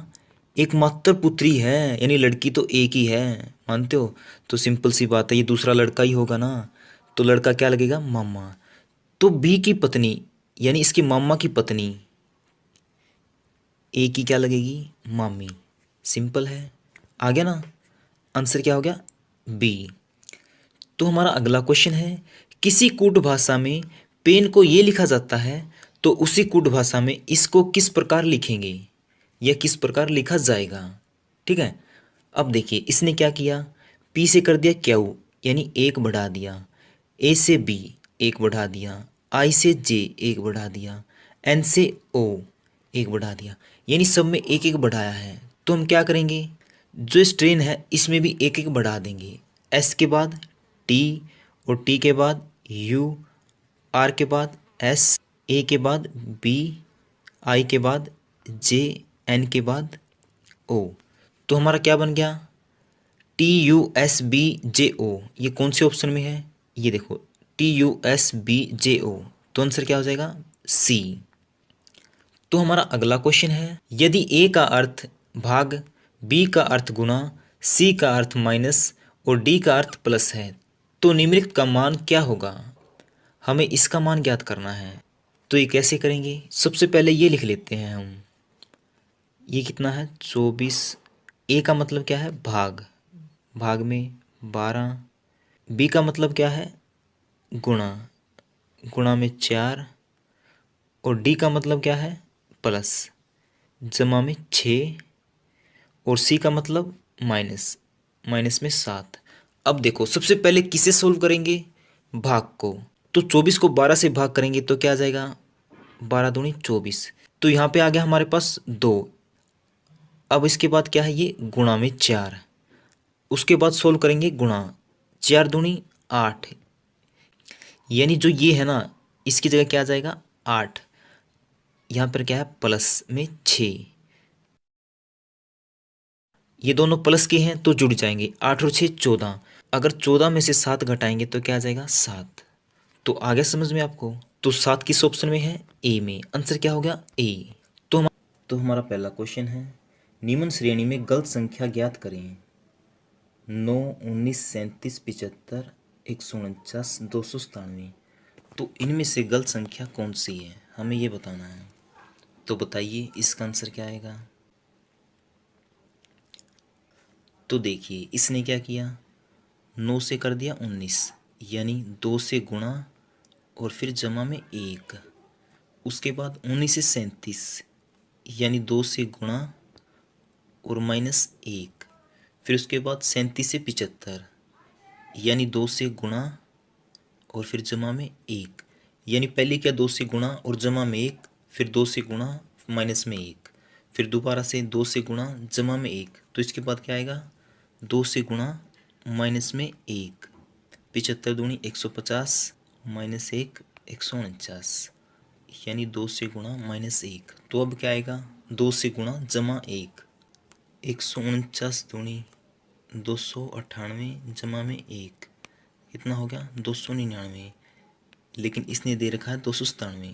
एकमात्र पुत्री है, यानी लड़की तो एक ही है, मानते हो। तो सिंपल सी बात है ये दूसरा लड़का ही होगा ना, तो लड़का क्या लगेगा, मामा। तो बी की पत्नी, यानी इसकी मामा की पत्नी, ए की क्या लगेगी, मामी। सिंपल है, आ गया ना, आंसर क्या हो गया, बी। तो हमारा अगला क्वेश्चन है, किसी कूट भाषा में पेन को ये लिखा जाता है तो उसी कूट भाषा में इसको किस प्रकार लिखेंगे, या किस प्रकार लिखा जाएगा, ठीक है। अब देखिए इसने क्या किया, पी से कर दिया क्यू, यानी एक बढ़ा दिया, ए से बी एक बढ़ा दिया, आई से जे एक बढ़ा दिया, एन से ओ एक बढ़ा दिया, यानी सब में एक एक बढ़ाया है। तो हम क्या करेंगे, जो स्ट्रेन है इसमें भी एक एक बढ़ा देंगे, एस के बाद टी और टी के बाद यू, आर के बाद एस, ए के बाद बी, आई के बाद जे, एन के बाद ओ। तो हमारा क्या बन गया, T U S B J O, ये कौन से ऑप्शन में है, ये देखो T U S B J O. तो आंसर क्या हो जाएगा, सी। तो हमारा अगला क्वेश्चन है, यदि ए का अर्थ भाग, बी का अर्थ गुना, सी का अर्थ माइनस और डी का अर्थ प्लस है तो निम्नलिखित का मान क्या होगा। हमें इसका मान ज्ञात करना है। तो ये कैसे करेंगे, सबसे पहले ये लिख लेते हैं हम, ये कितना है 24, ए का मतलब क्या है, भाग, भाग में 12, बी का मतलब क्या है, गुणा, गुणा में 4, और डी का मतलब क्या है, प्लस, जमा में 6, और सी का मतलब माइनस, माइनस में 7। अब देखो सबसे पहले किसे सोल्व करेंगे, भाग को। तो 24 को 12 से भाग करेंगे तो क्या आ जाएगा, 12 दूनी 24। तो यहाँ पे आ गया हमारे पास 2। अब इसके बाद क्या है, ये गुणा में 4, उसके बाद सोल्व करेंगे गुणा, 4 दूनी 8, यानी जो ये है ना इसकी जगह क्या आ जाएगा, 8। यहाँ पर क्या है, प्लस में 6, ये दोनों प्लस के हैं तो जुड़ जाएंगे, 8 और 6 14। अगर 14 में से 7 घटाएंगे तो क्या आ जाएगा, 7। तो आ गया समझ में आपको। तो 7 किस ऑप्शन में है, ए में, आंसर क्या हो गया, ए। तो हमारा पहला क्वेश्चन है, निम्न श्रेणी में गलत संख्या ज्ञात करें, 9, 19, 37, 75, 149, 297। तो इनमें से गलत संख्या कौन सी है, हमें ये बताना है। तो बताइए इसका आंसर क्या आएगा। तो देखिए इसने क्या किया, 9 से कर दिया 19, यानी 2 से गुणा और फिर जमा में 1, उसके बाद 19 से 37, यानी 2 से गुणा और माइनस 1, फिर उसके बाद 37 से 75, यानी 2 से गुणा और फिर जमा में 1, यानी पहले क्या 2 से गुणा और जमा में 1, फिर 2 से गुणा माइनस में 1, फिर दोबारा से 2 से गुणा जमा में 1, तो इसके बाद क्या आएगा 2 से गुणा माइनस में 1, 75 दूनी 150 माइनस 1 149, यानी 2 से गुणा माइनस 1। तो अब क्या आएगा 2 से गुणा जमा 1, 149 दूनी 298 जमा में 1, कितना हो गया 299, लेकिन इसने दे रखा है 297,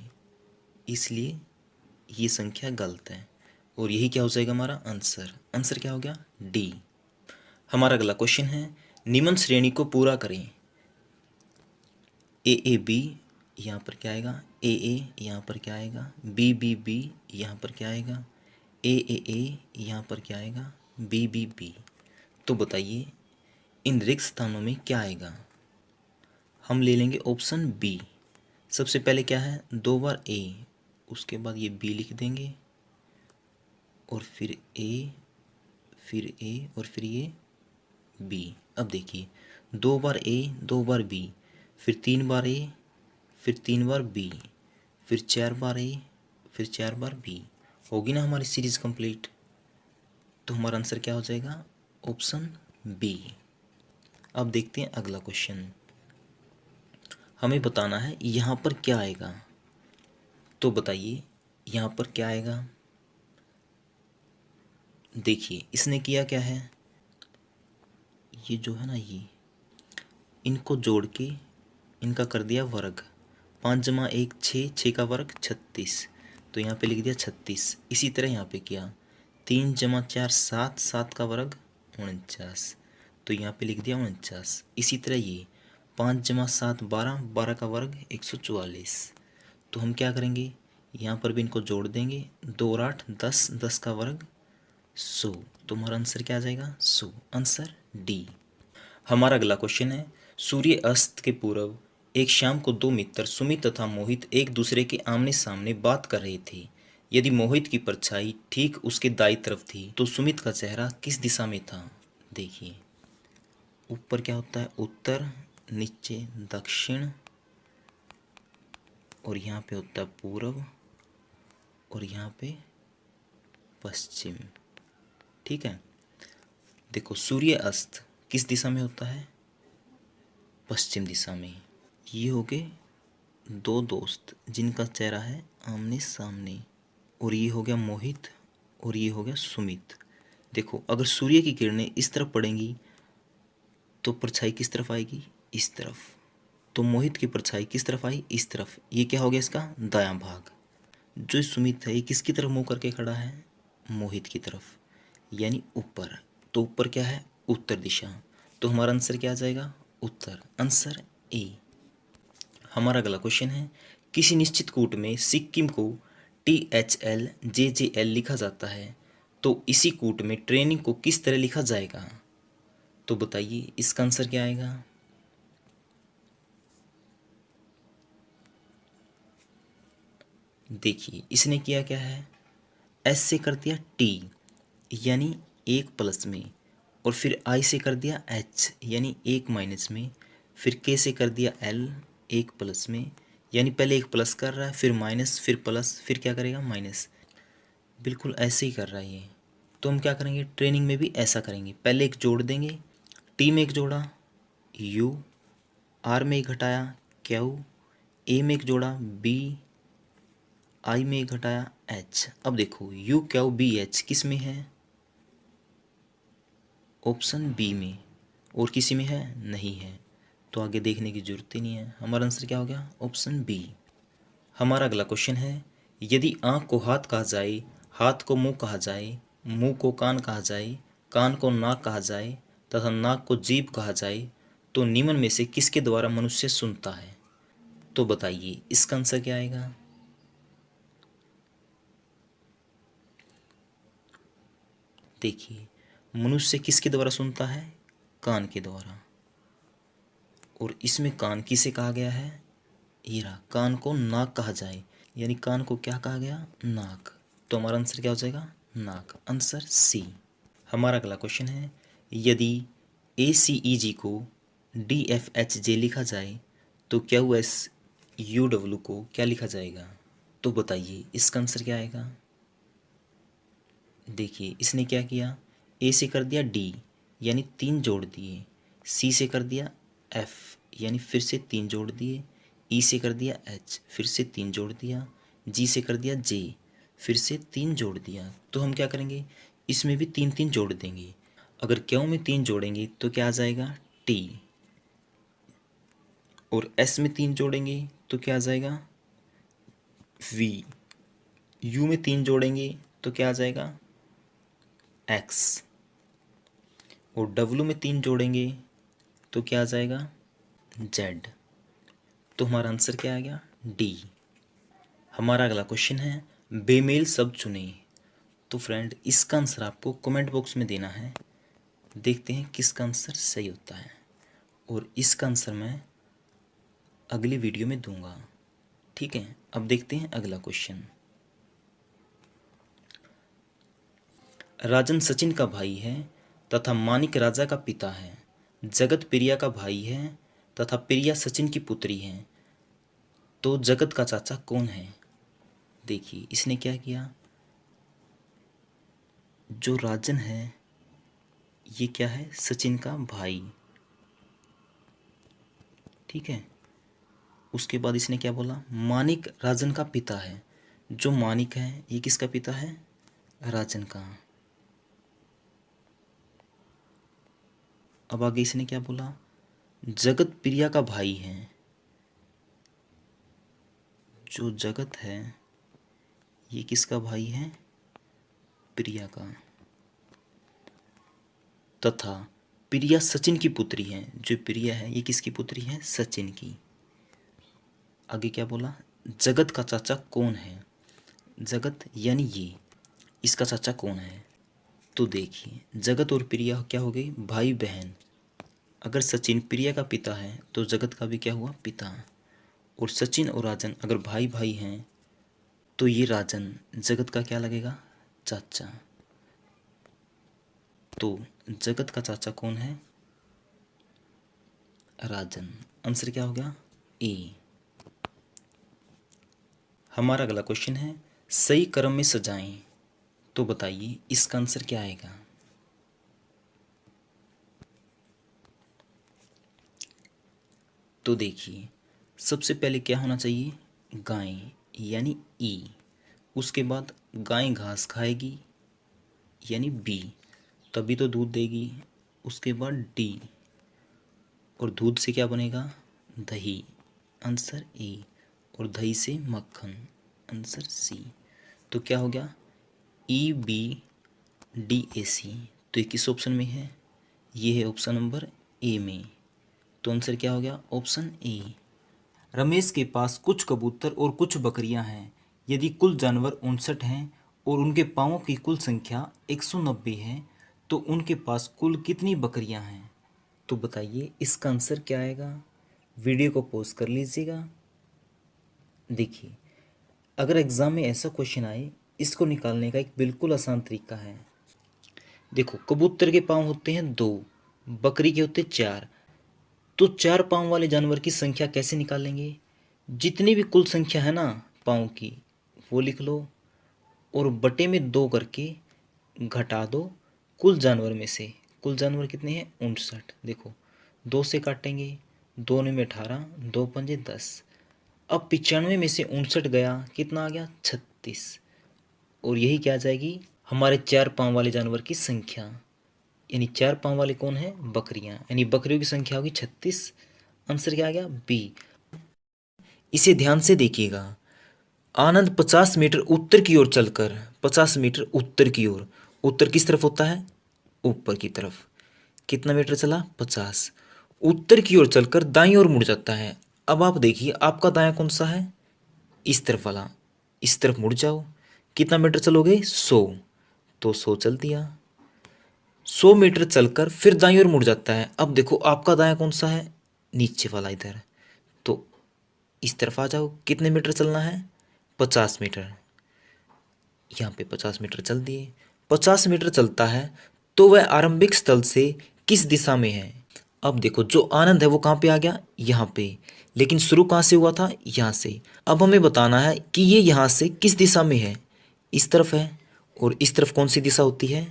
इसलिए ये संख्या गलत है और यही क्या हो जाएगा हमारा आंसर। आंसर क्या हो गया डी। हमारा अगला क्वेश्चन है निम्न श्रेणी को पूरा करें। ए बी, यहाँ पर क्या आएगा ए यहाँ पर क्या आएगा बी, यहाँ पर क्या आएगा ए, यहाँ पर क्या आएगा बी। तो बताइए इन रिक्त स्थानों में क्या आएगा। हम ले लेंगे ऑप्शन बी। सबसे पहले क्या है 2 बार ए, उसके बाद ये बी लिख देंगे और फिर ए और फिर ये बी। अब देखिए 2 बार ए 2 बार बी, फिर 3 बार ए, फिर 3 बार बी, फिर 4 बार ए, फिर 4 बार बी, होगी ना हमारी सीरीज कंप्लीट। तो हमारा आंसर क्या हो जाएगा ऑप्शन बी। अब देखते हैं अगला क्वेश्चन। हमें बताना है यहाँ पर क्या आएगा। तो बताइए यहाँ पर क्या आएगा। देखिए इसने किया क्या है, ये जो है ना ये इनको जोड़ के इनका कर दिया वर्ग। 5 जमा 1 6, 6 का वर्ग 36, तो यहाँ पे लिख दिया 36। इसी तरह यहाँ पे किया 3 जमा 4 7, 7 का वर्ग 49, तो यहाँ पे लिख दिया 49। इसी तरह ये 5 जमा 7 12, 12 का वर्ग 144, तो हम क्या करेंगे यहाँ पर भी इनको जोड़ देंगे 2 और 8 10, 10 का वर्ग 100, तो हमारा आंसर क्या आ जाएगा 100। Answer D. हमारा अगला क्वेश्चन है सूर्य अस्त के पूर्व एक शाम को 2 मित्र सुमित तथा मोहित एक दूसरे के आमने सामने बात कर रहे थे। यदि मोहित की परछाई ठीक उसके दाईं तरफ थी तो सुमित का चेहरा किस दिशा में था। देखिए ऊपर क्या होता है उत्तर, नीचे दक्षिण, और यहाँ पे होता है पूर्व, और यहाँ पे पश्चिम। ठीक है, देखो सूर्य अस्त किस दिशा में होता है पश्चिम दिशा में। ये हो गए 2 दोस्त जिनका चेहरा है आमने सामने, और ये हो गया मोहित और ये हो गया सुमित। देखो अगर सूर्य की किरणें इस तरफ पड़ेंगी तो परछाई किस तरफ आएगी इस तरफ, तो मोहित की परछाई किस तरफ आई इस तरफ, ये क्या हो गया इसका दायां भाग। जो सुमित है ये किसकी तरफ मुंह करके खड़ा है मोहित की तरफ, यानी ऊपर, तो ऊपर क्या है उत्तर दिशा, तो हमारा आंसर क्या आ जाएगा उत्तर। Answer A. हमारा अगला क्वेश्चन है किसी निश्चित कूट में सिक्किम को THL JJL लिखा जाता है तो इसी कूट में ट्रेनिंग को किस तरह लिखा जाएगा। तो बताइए इसका आंसर क्या आएगा। देखिए इसने किया क्या है S से कर दिया T यानी 1 प्लस में, और फिर I से कर दिया H यानी 1 माइनस में, फिर K से कर दिया L 1 प्लस में, यानी पहले 1 प्लस कर रहा है फिर माइनस फिर प्लस फिर क्या करेगा माइनस, बिल्कुल ऐसे ही कर रहा है ये। तो हम क्या करेंगे ट्रेनिंग में भी ऐसा करेंगे, पहले एक जोड़ देंगे, T में एक जोड़ा U, R में एक घटाया Q, A में एक जोड़ा B, I में एक घटाया H। अब देखो U Q B H किस में है ऑप्शन बी में, और किसी में है नहीं है, तो आगे देखने की जरूरत ही नहीं है। हमारा आंसर क्या हो गया ऑप्शन बी। हमारा अगला क्वेश्चन है यदि आँख को हाथ कहा जाए, हाथ को मुंह कहा जाए, मुंह को कान कहा जाए, कान को नाक कहा जाए तथा नाक को जीभ कहा जाए तो निम्न में से किसके द्वारा मनुष्य सुनता है। तो बताइए इसका आंसर क्या आएगा। देखिए मनुष्य किसके द्वारा सुनता है कान के द्वारा, और इसमें कान किसे कहा गया है हीरा, कान को नाक कहा जाए यानी कान को क्या कहा गया नाक, तो हमारा आंसर क्या हो जाएगा नाक। Answer C. हमारा अगला क्वेश्चन है यदि ACEG को DFHJ लिखा जाए तो QSUW को क्या लिखा जाएगा। तो बताइए इसका आंसर क्या आएगा। देखिए इसने क्या किया, ए से कर दिया डी यानी 3 जोड़ दिए, सी से कर दिया एफ यानी फिर से 3 जोड़ दिए, ई से कर दिया एच फिर से 3 जोड़ दिया, जी से कर दिया जे फिर से 3 जोड़ दिया। तो हम क्या करेंगे, इसमें भी 3 3 जोड़ देंगे। अगर क्यू में 3 जोड़ेंगे तो क्या आ जाएगा टी, और एस में 3 जोड़ेंगे तो क्या आ जाएगा वी, यू में 3 जोड़ेंगे तो क्या आ जाएगा एक्स, और डब्लू में 3 जोड़ेंगे तो क्या आ जाएगा जेड। तो हमारा आंसर क्या आ गया डी। हमारा अगला क्वेश्चन है बेमेल शब्द चुनें। तो फ्रेंड इसका आंसर आपको कमेंट बॉक्स में देना है। देखते हैं किसका आंसर सही होता है, और इसका आंसर मैं अगली वीडियो में दूंगा। ठीक है, अब देखते हैं अगला क्वेश्चन। राजन सचिन का भाई है तथा मानिक राजा का पिता है, जगत प्रिया का भाई है तथा प्रिया सचिन की पुत्री है, तो जगत का चाचा कौन है। देखिए इसने क्या किया, जो राजन है ये क्या है सचिन का भाई, ठीक है। उसके बाद इसने क्या बोला, मानिक राजन का पिता है, जो मानिक है ये किसका पिता है राजन का। अब आगे इसने क्या बोला, जगत प्रिया का भाई है, जो जगत है ये किसका भाई है प्रिया का, तथा प्रिया सचिन की पुत्री है, जो प्रिया है ये किसकी पुत्री है सचिन की। आगे क्या बोला, जगत का चाचा कौन है, जगत यानी ये, इसका चाचा कौन है। तो देखिए जगत और प्रिया क्या हो गई भाई बहन। अगर सचिन प्रिया का पिता है तो जगत का भी क्या हुआ पिता, और सचिन और राजन अगर भाई भाई हैं तो ये राजन जगत का क्या लगेगा चाचा। तो जगत का चाचा कौन है राजन। आंसर क्या हो गया ए। हमारा अगला क्वेश्चन है सही क्रम में सजाएं। तो बताइए इसका आंसर क्या आएगा। तो देखिए सबसे पहले क्या होना चाहिए गाय यानी ई, उसके बाद गाय घास खाएगी यानी बी, तभी तो दूध देगी। उसके बाद डी, और दूध से क्या बनेगा दही, आंसर ए, और दही से मक्खन, आंसर सी। तो क्या हो गया ई बी डी ए सी। तो ये किस ऑप्शन में है, ये है ऑप्शन नंबर ए में। तो आंसर क्या हो गया ऑप्शन ए। रमेश के पास कुछ कबूतर और कुछ बकरियां हैं। यदि कुल जानवर 59 हैं और उनके पाँवों की कुल संख्या 190 है तो उनके पास कुल कितनी बकरियां हैं। तो बताइए इसका आंसर क्या आएगा। वीडियो को पॉज कर लीजिएगा। देखिए अगर एग्ज़ाम में ऐसा क्वेश्चन आए, इसको निकालने का एक बिल्कुल आसान तरीका है। देखो कबूतर के पाँव होते हैं 2, बकरी के होते 4, तो 4 पाँव वाले जानवर की संख्या कैसे निकालेंगे। जितनी भी कुल संख्या है ना पाँव की वो लिख लो, और बटे में 2 करके घटा दो कुल जानवर में से। कुल जानवर कितने हैं 59। देखो 2 से काटेंगे, 2 में 18, 2 पंजे 10। अब 95 में से 59 गया, कितना आ गया 36, और यही क्या आ जाएगी हमारे 4 पाँव वाले जानवर की संख्या। यानी 4 पाँव वाले कौन है बकरियां, यानी बकरियों की संख्या होगी 36। आंसर क्या आ गया बी। इसे ध्यान से देखिएगा। आनंद 50 मीटर उत्तर की ओर चलकर, 50 मीटर उत्तर की ओर, उत्तर किस तरफ होता है ऊपर की तरफ, कितना मीटर चला 50, उत्तर की ओर चलकर दाईं ओर मुड़ जाता है। अब आप देखिए आपका दायां कौन सा है इस तरफ वाला, इस तरफ मुड़ जाओ। कितना मीटर चलोगे 100, तो 100 चल दिया। 100 मीटर चलकर फिर दाईं ओर मुड़ जाता है। अब देखो आपका दायां कौन सा है नीचे वाला इधर, तो इस तरफ आ जाओ। कितने मीटर चलना है 50 मीटर, यहाँ पे 50 मीटर चल दिए। 50 मीटर चलता है तो वह आरंभिक स्थल से किस दिशा में है। अब देखो जो आनंद है वो कहाँ पे आ गया, यहाँ पे, लेकिन शुरू कहाँ से हुआ था, यहाँ से। अब हमें बताना है कि ये यहाँ से किस दिशा में है, इस तरफ है, और इस तरफ कौन सी दिशा होती है,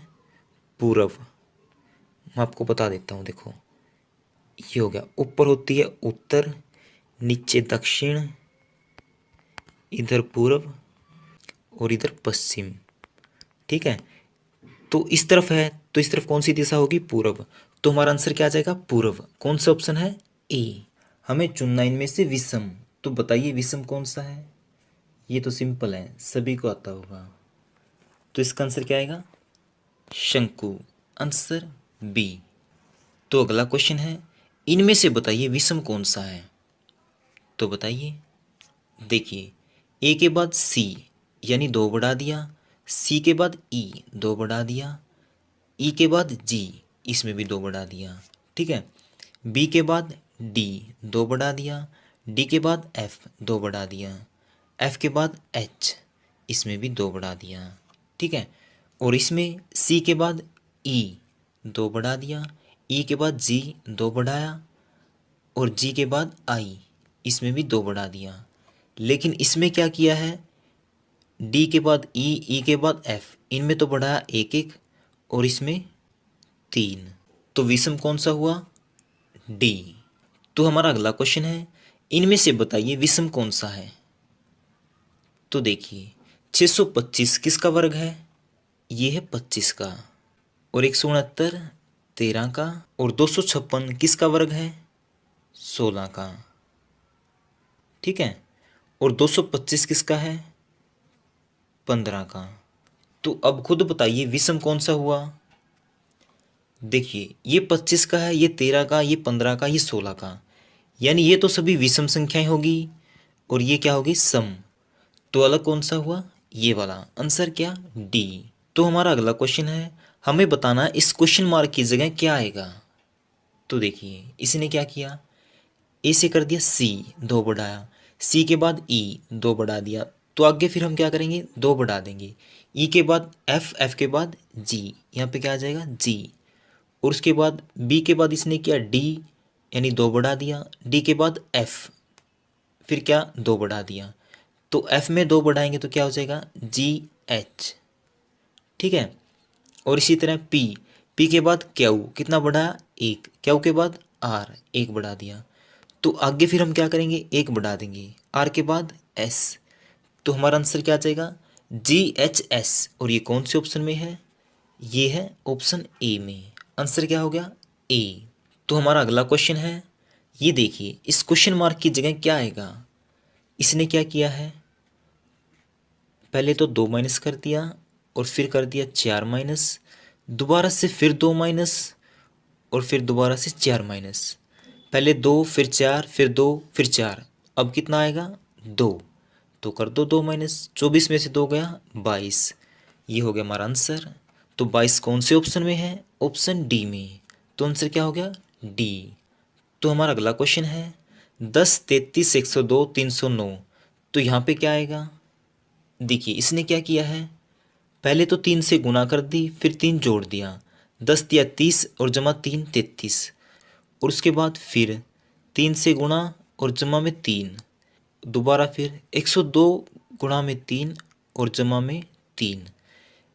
पूर्व। मैं आपको बता देता हूँ, देखो ये हो गया, ऊपर होती है उत्तर, नीचे दक्षिण, इधर पूर्व और इधर पश्चिम। ठीक है, तो इस तरफ है तो इस तरफ कौन सी दिशा होगी, पूर्व। तो हमारा आंसर क्या आ जाएगा, पूर्व। कौन सा ऑप्शन है, ए। हमें चुनना इनमें से विषम, तो बताइए विषम कौन सा है। ये तो सिंपल है, सभी को आता होगा। तो इसका आंसर क्या आएगा, शंकु। Answer B. तो अगला क्वेश्चन है, इनमें से बताइए विषम कौन सा है। तो बताइए, देखिए ए के बाद सी यानी दो बढ़ा दिया, सी के बाद ई दो बढ़ा दिया, ई के बाद जी इसमें भी दो बढ़ा दिया। ठीक है, बी के बाद डी दो बढ़ा दिया, डी के बाद एफ दो बढ़ा दिया, एफ के बाद एच इसमें भी दो बढ़ा दिया। ठीक है, और इसमें सी के बाद ई दो बढ़ा दिया, ई के बाद जी दो बढ़ाया, और जी के बाद आई इसमें भी दो बढ़ा दिया। लेकिन इसमें क्या किया है, डी के बाद ई के बाद एफ, इनमें तो बढ़ाया एक एक, और इसमें तीन। तो विषम कौन सा हुआ, डी। तो हमारा अगला क्वेश्चन है, इनमें से बताइए विषम कौन सा है। तो देखिए 625 किसका वर्ग है, ये है 25 का, और 169 13 का, और 256 किसका वर्ग है, 16 का। ठीक है, और 225 किसका है, 15 का। तो अब खुद बताइए विषम कौन सा हुआ। देखिए ये 25 का है, ये 13 का, ये 15 का, ये 16 का, यानी ये तो सभी विषम संख्याएं होगी, और ये क्या होगी, सम। तो अलग कौन सा हुआ, ये वाला। आंसर क्या, डी। तो हमारा अगला क्वेश्चन है, हमें बताना है इस क्वेश्चन मार्क की जगह क्या आएगा। तो देखिए इसने क्या किया, ए से कर दिया सी दो बढ़ाया, सी के बाद ई दो बढ़ा दिया, तो आगे फिर हम क्या करेंगे, दो बढ़ा देंगे, ई के बाद एफ, एफ के बाद जी, यहाँ पे क्या आ जाएगा, जी। और उसके बाद बी के बाद इसने किया डी यानी दो बढ़ा दिया, डी के बाद एफ, फिर क्या दो बढ़ा दिया, तो एफ में दो बढ़ाएंगे तो क्या हो जाएगा, जी एच। ठीक है, और इसी तरह पी, पी के बाद क्यू कितना बढ़ाया, एक, क्यू के बाद आर एक बढ़ा दिया, तो आगे फिर हम क्या करेंगे, एक बढ़ा देंगे, आर के बाद एस। तो हमारा आंसर क्या आ जाएगा, जी एच एस। और ये कौन से ऑप्शन में है, ये है ऑप्शन ए में। आंसर क्या हो गया, ए। तो हमारा अगला क्वेश्चन है, ये देखिए इस क्वेश्चन मार्क की जगह क्या आएगा। इसने क्या किया है, पहले तो दो माइनस कर दिया, और फिर कर दिया चार माइनस, दोबारा से फिर दो माइनस, और फिर दोबारा से चार माइनस, पहले दो फिर चार फिर दो फिर चार, अब कितना आएगा, दो। तो कर दो दो माइनस, 24 में से दो गया 22, ये हो गया हमारा आंसर। तो 22 कौन से ऑप्शन में है, ऑप्शन डी में। तो आंसर क्या हो गया, डी। तो हमारा अगला क्वेश्चन है, 10 33 102 309, तो यहाँ पे क्या आएगा। देखिए इसने क्या किया है, पहले तो 3 से गुना कर दी, फिर 3 जोड़ दिया, 10 दिया 30 और जमा 3 33, और उसके बाद फिर 3 से गुणा और जमा में 3, दोबारा फिर 102 गुणा में 3 और जमा में 3,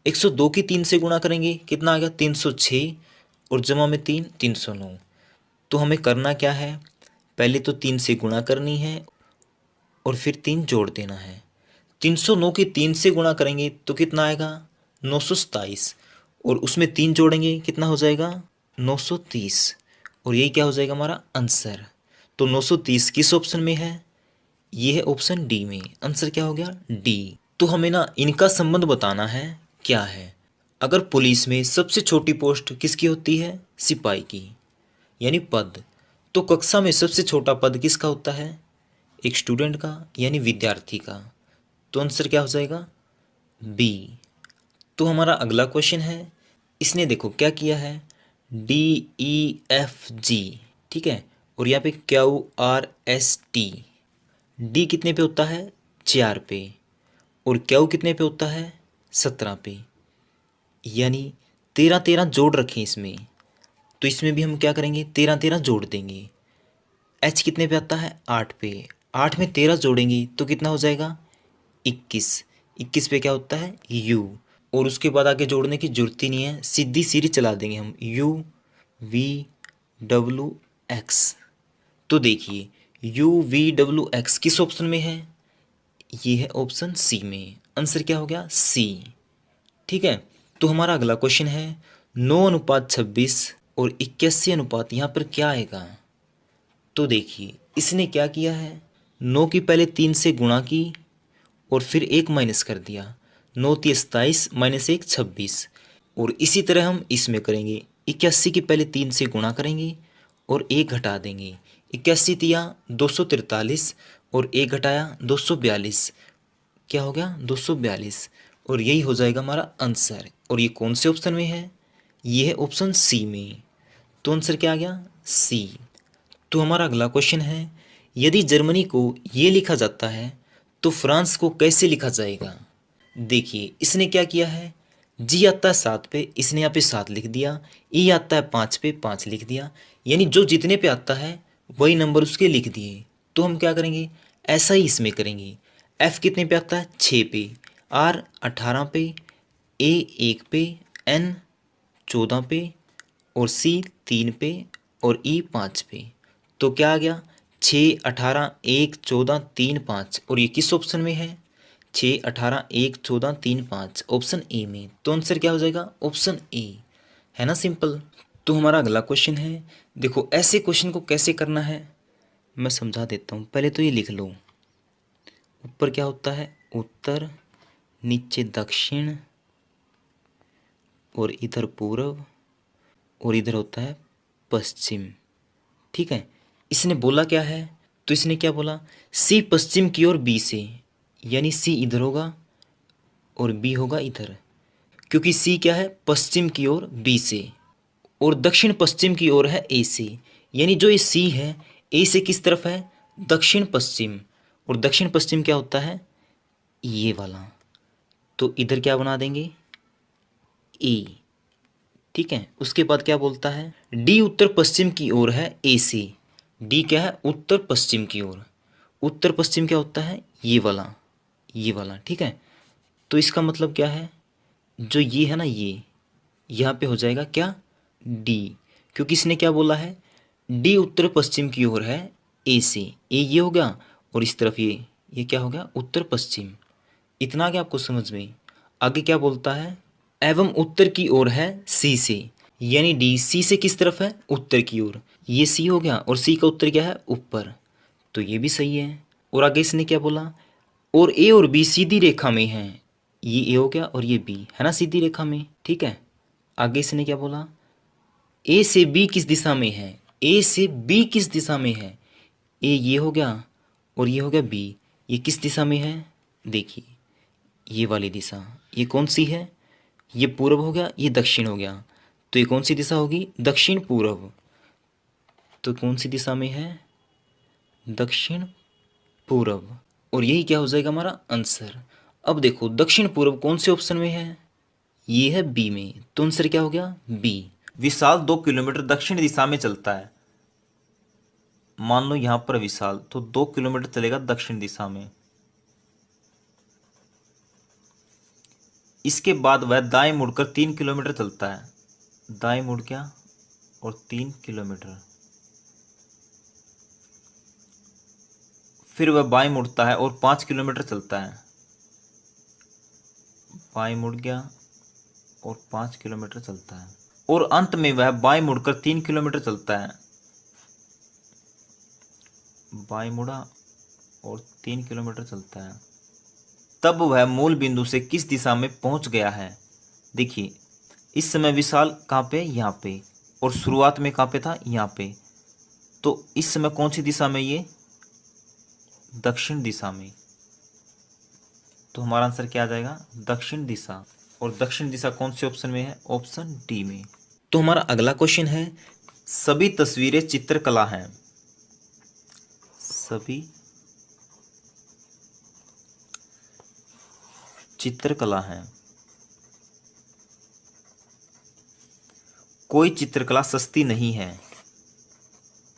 102 की 3 से गुणा करेंगे कितना आ गया, 306, और जमा में 3 309। तो हमें करना क्या है, पहले तो 3 से गुणा करनी है और फिर 3 जोड़ देना है। 309 की 3 से गुणा करेंगे तो कितना आएगा, 927, और उसमें 3 जोड़ेंगे कितना हो जाएगा, 930, और यही क्या हो जाएगा हमारा आंसर। तो 930 किस ऑप्शन में है, ये है ऑप्शन डी में। आंसर क्या हो गया, डी। तो हमें ना इनका संबंध बताना है क्या है। अगर पुलिस में सबसे छोटी पोस्ट किसकी होती है, सिपाही की, यानी पद, तो कक्षा में सबसे छोटा पद किसका होता है, एक स्टूडेंट का यानी विद्यार्थी का। तो आंसर क्या हो जाएगा, बी। तो हमारा अगला क्वेश्चन है, इसने देखो क्या किया है, डी ई एफ जी, ठीक है, और यहाँ पे Q R S T. D कितने पे होता है, 4 पे, और क्यू कितने पे होता है, 17 पे, यानी 13 13 जोड़ रखें इसमें, तो इसमें भी हम क्या करेंगे, 13 13 जोड़ देंगे। एच कितने पे आता है, 8 पे। 8 में 13 जोड़ेंगे तो कितना हो जाएगा, 21। 21 पे क्या होता है, यू। और उसके बाद आगे जोड़ने की जरूरत ही नहीं है, सीधी सीरीज चला देंगे हम, यू वी डब्ल्यू एक्स। तो देखिए यू वी डब्ल्यू एक्स किस ऑप्शन में है, ये है ऑप्शन सी में। आंसर क्या हो गया, सी। ठीक है। तो हमारा अगला क्वेश्चन है 9:26 और 81 अनुपात, यहाँ पर क्या आएगा। तो देखिए इसने क्या किया है, 9 की पहले 3 से गुणा की और फिर 1 माइनस कर दिया। 9 × 27 माइनस 1 26। और इसी तरह हम इसमें करेंगे, 81 की पहले 3 से गुणा करेंगे और 1 घटा देंगे। 81 तिया 243 और 1 घटाया 242, क्या हो गया, 242। और यही हो जाएगा हमारा आंसर। और ये कौन से ऑप्शन में है, ये है ऑप्शन सी में। तो आंसर क्या आ गया, सी। तो हमारा अगला क्वेश्चन है, यदि जर्मनी को ये लिखा जाता है तो फ्रांस को कैसे लिखा जाएगा। देखिए इसने क्या किया है, जी आता है 7 पे, इसने यहाँ पे 7 लिख दिया। ई आता है 5 पे, 5 लिख दिया। यानी जो जितने पे आता है वही नंबर उसके लिख दिए। तो हम क्या करेंगे, ऐसा ही इसमें करेंगे। एफ कितने पे आता है, 6 पे। आर 18 पे। ए 1 पे। एन 14 पे। और सी 3 पे। और ई 5 पे। तो क्या आ गया, 6 18 1 14 3 5। और ये किस ऑप्शन में है, 6 18 1 14 3 5, ऑप्शन ए में। तो आंसर क्या हो जाएगा, ऑप्शन ए। है ना सिंपल। तो हमारा अगला क्वेश्चन है, देखो ऐसे क्वेश्चन को कैसे करना है मैं समझा देता हूँ। पहले तो ये लिख लो, ऊपर क्या होता है, उत्तर, नीचे दक्षिण, और इधर पूर्व, और इधर होता है पश्चिम। ठीक है। इसने बोला क्या है, तो इसने क्या बोला, सी पश्चिम की ओर बी से, यानी सी इधर होगा और बी होगा इधर। क्योंकि सी क्या है, पश्चिम की ओर बी से, और दक्षिण पश्चिम की ओर है ए से। यानी जो ये सी है, ए से किस तरफ है, दक्षिण पश्चिम। और दक्षिण पश्चिम क्या होता है, ये वाला। तो इधर क्या बना देंगे, ए। ठीक है। उसके बाद क्या बोलता है, डी उत्तर पश्चिम की ओर है ए से। डी क्या है, उत्तर पश्चिम की ओर। उत्तर पश्चिम क्या होता है, ये वाला, ये वाला। ठीक है। तो इसका मतलब क्या है, जो ये है ना, ये यहाँ पे हो जाएगा क्या, डी। क्योंकि इसने क्या बोला है, डी उत्तर पश्चिम की ओर है ए से। ए ये हो गया, और इस तरफ ये क्या हो गया, उत्तर पश्चिम। इतना आ गया आपको समझ में। आगे क्या बोलता है, एवं उत्तर की ओर है सी से। यानी डी सी से किस तरफ है, उत्तर की ओर। ये सी हो गया, और सी का उत्तर क्या है, ऊपर। तो ये भी सही है। और आगे इसने क्या बोला, और ए और बी सीधी रेखा में हैं। ये ए हो गया और ये बी है ना, सीधी रेखा में। ठीक है। आगे इसने क्या बोला, ए से बी किस दिशा में है, ए से बी किस दिशा में है। ए ये हो गया और ये हो गया बी। ये किस दिशा में है, देखिए ये वाली दिशा। ये कौन सी है, ये पूर्व हो गया, ये दक्षिण हो गया। तो ये कौन सी दिशा होगी, दक्षिण पूर्व। तो कौन सी दिशा में है, दक्षिण पूर्व। और यही क्या हो जाएगा हमारा आंसर। अब देखो दक्षिण पूर्व कौन से ऑप्शन में है, ये है बी में। तो आंसर क्या हो गया, बी। विशाल 2 किलोमीटर दक्षिण दिशा में चलता है। मान लो यहां पर विशाल तो 2 किलोमीटर चलेगा दक्षिण दिशा में। इसके बाद वह दाएं मुड़कर 3 किलोमीटर चलता है। दाएं मुड़ गया और 3 किलोमीटर। फिर वह बाएं मुड़ता है और 5 किलोमीटर चलता है। बाएं मुड़ गया और 5 किलोमीटर चलता है। और अंत में वह बाएं मुड़कर 3 किलोमीटर चलता है। बाएं मुड़ा और 3 किलोमीटर चलता है। तब वह मूल बिंदु से किस दिशा में पहुंच गया है। देखिए इस समय विशाल कहाँ पे, यहाँ पे। और शुरुआत में कहाँ पे था, यहाँ पे। तो इस समय कौन सी दिशा में, ये दक्षिण दिशा में। तो हमारा आंसर क्या आ जाएगा, दक्षिण दिशा। और दक्षिण दिशा कौन से ऑप्शन में है, ऑप्शन डी में। तो हमारा अगला क्वेश्चन है, सभी तस्वीरें चित्रकला हैं। सभी चित्रकला हैं। कोई चित्रकला सस्ती नहीं है,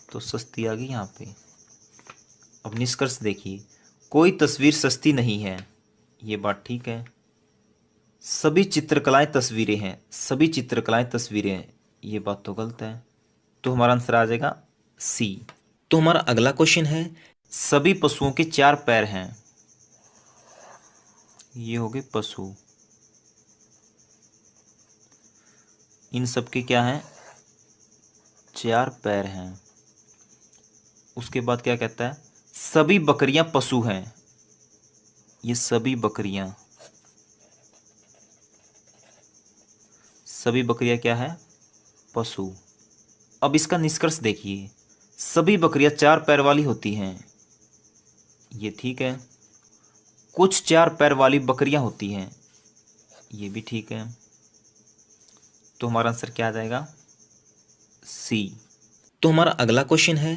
तो सस्ती आ गई यहाँ पे। अब निष्कर्ष देखिए, कोई तस्वीर सस्ती नहीं है, ये बात ठीक है। सभी चित्रकलाएं तस्वीरें हैं, सभी चित्रकलाएं तस्वीरें हैं, ये बात तो गलत है। तो हमारा आंसर आ जाएगा सी। तो हमारा अगला क्वेश्चन है, सभी पशुओं के 4 पैर हैं, ये हो गए पशु। इन सब के क्या हैं? 4 पैर हैं। उसके बाद क्या कहता है? सभी बकरियां पशु हैं, ये सभी बकरियां, सभी बकरियां क्या है? पशु। अब इसका निष्कर्ष देखिए, सभी बकरियां 4 पैर वाली होती हैं, ये ठीक है। कुछ 4 पैर वाली बकरियां होती हैं, ये भी ठीक है। तो हमारा आंसर क्या आ जाएगा? सी। तो हमारा अगला क्वेश्चन है,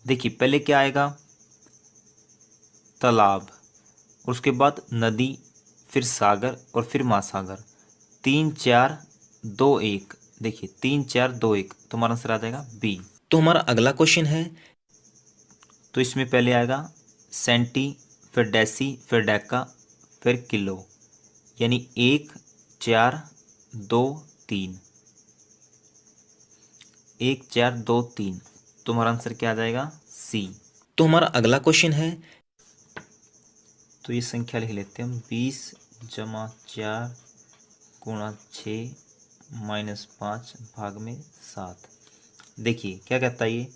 देखिए पहले क्या आएगा? तालाब, और उसके बाद नदी, फिर सागर और फिर महासागर। 3 4 2 1, देखिए 3 4 2 1, तो हमारा आंसर आ जाएगा बी। तो हमारा अगला क्वेश्चन है, तो इसमें पहले आएगा सेंटी, फिर डेसी, फिर डेका, फिर किलो, यानी 1 4 2 3, 1 4 2 3, तो हमारा आंसर क्या आ जाएगा? सी। तो हमारा अगला क्वेश्चन है, तो ये संख्या लिख लेते हैं हम, 20 जमा 4 गुणा 6 माइनस 5 भाग में 7। देखिए क्या कहता है, ये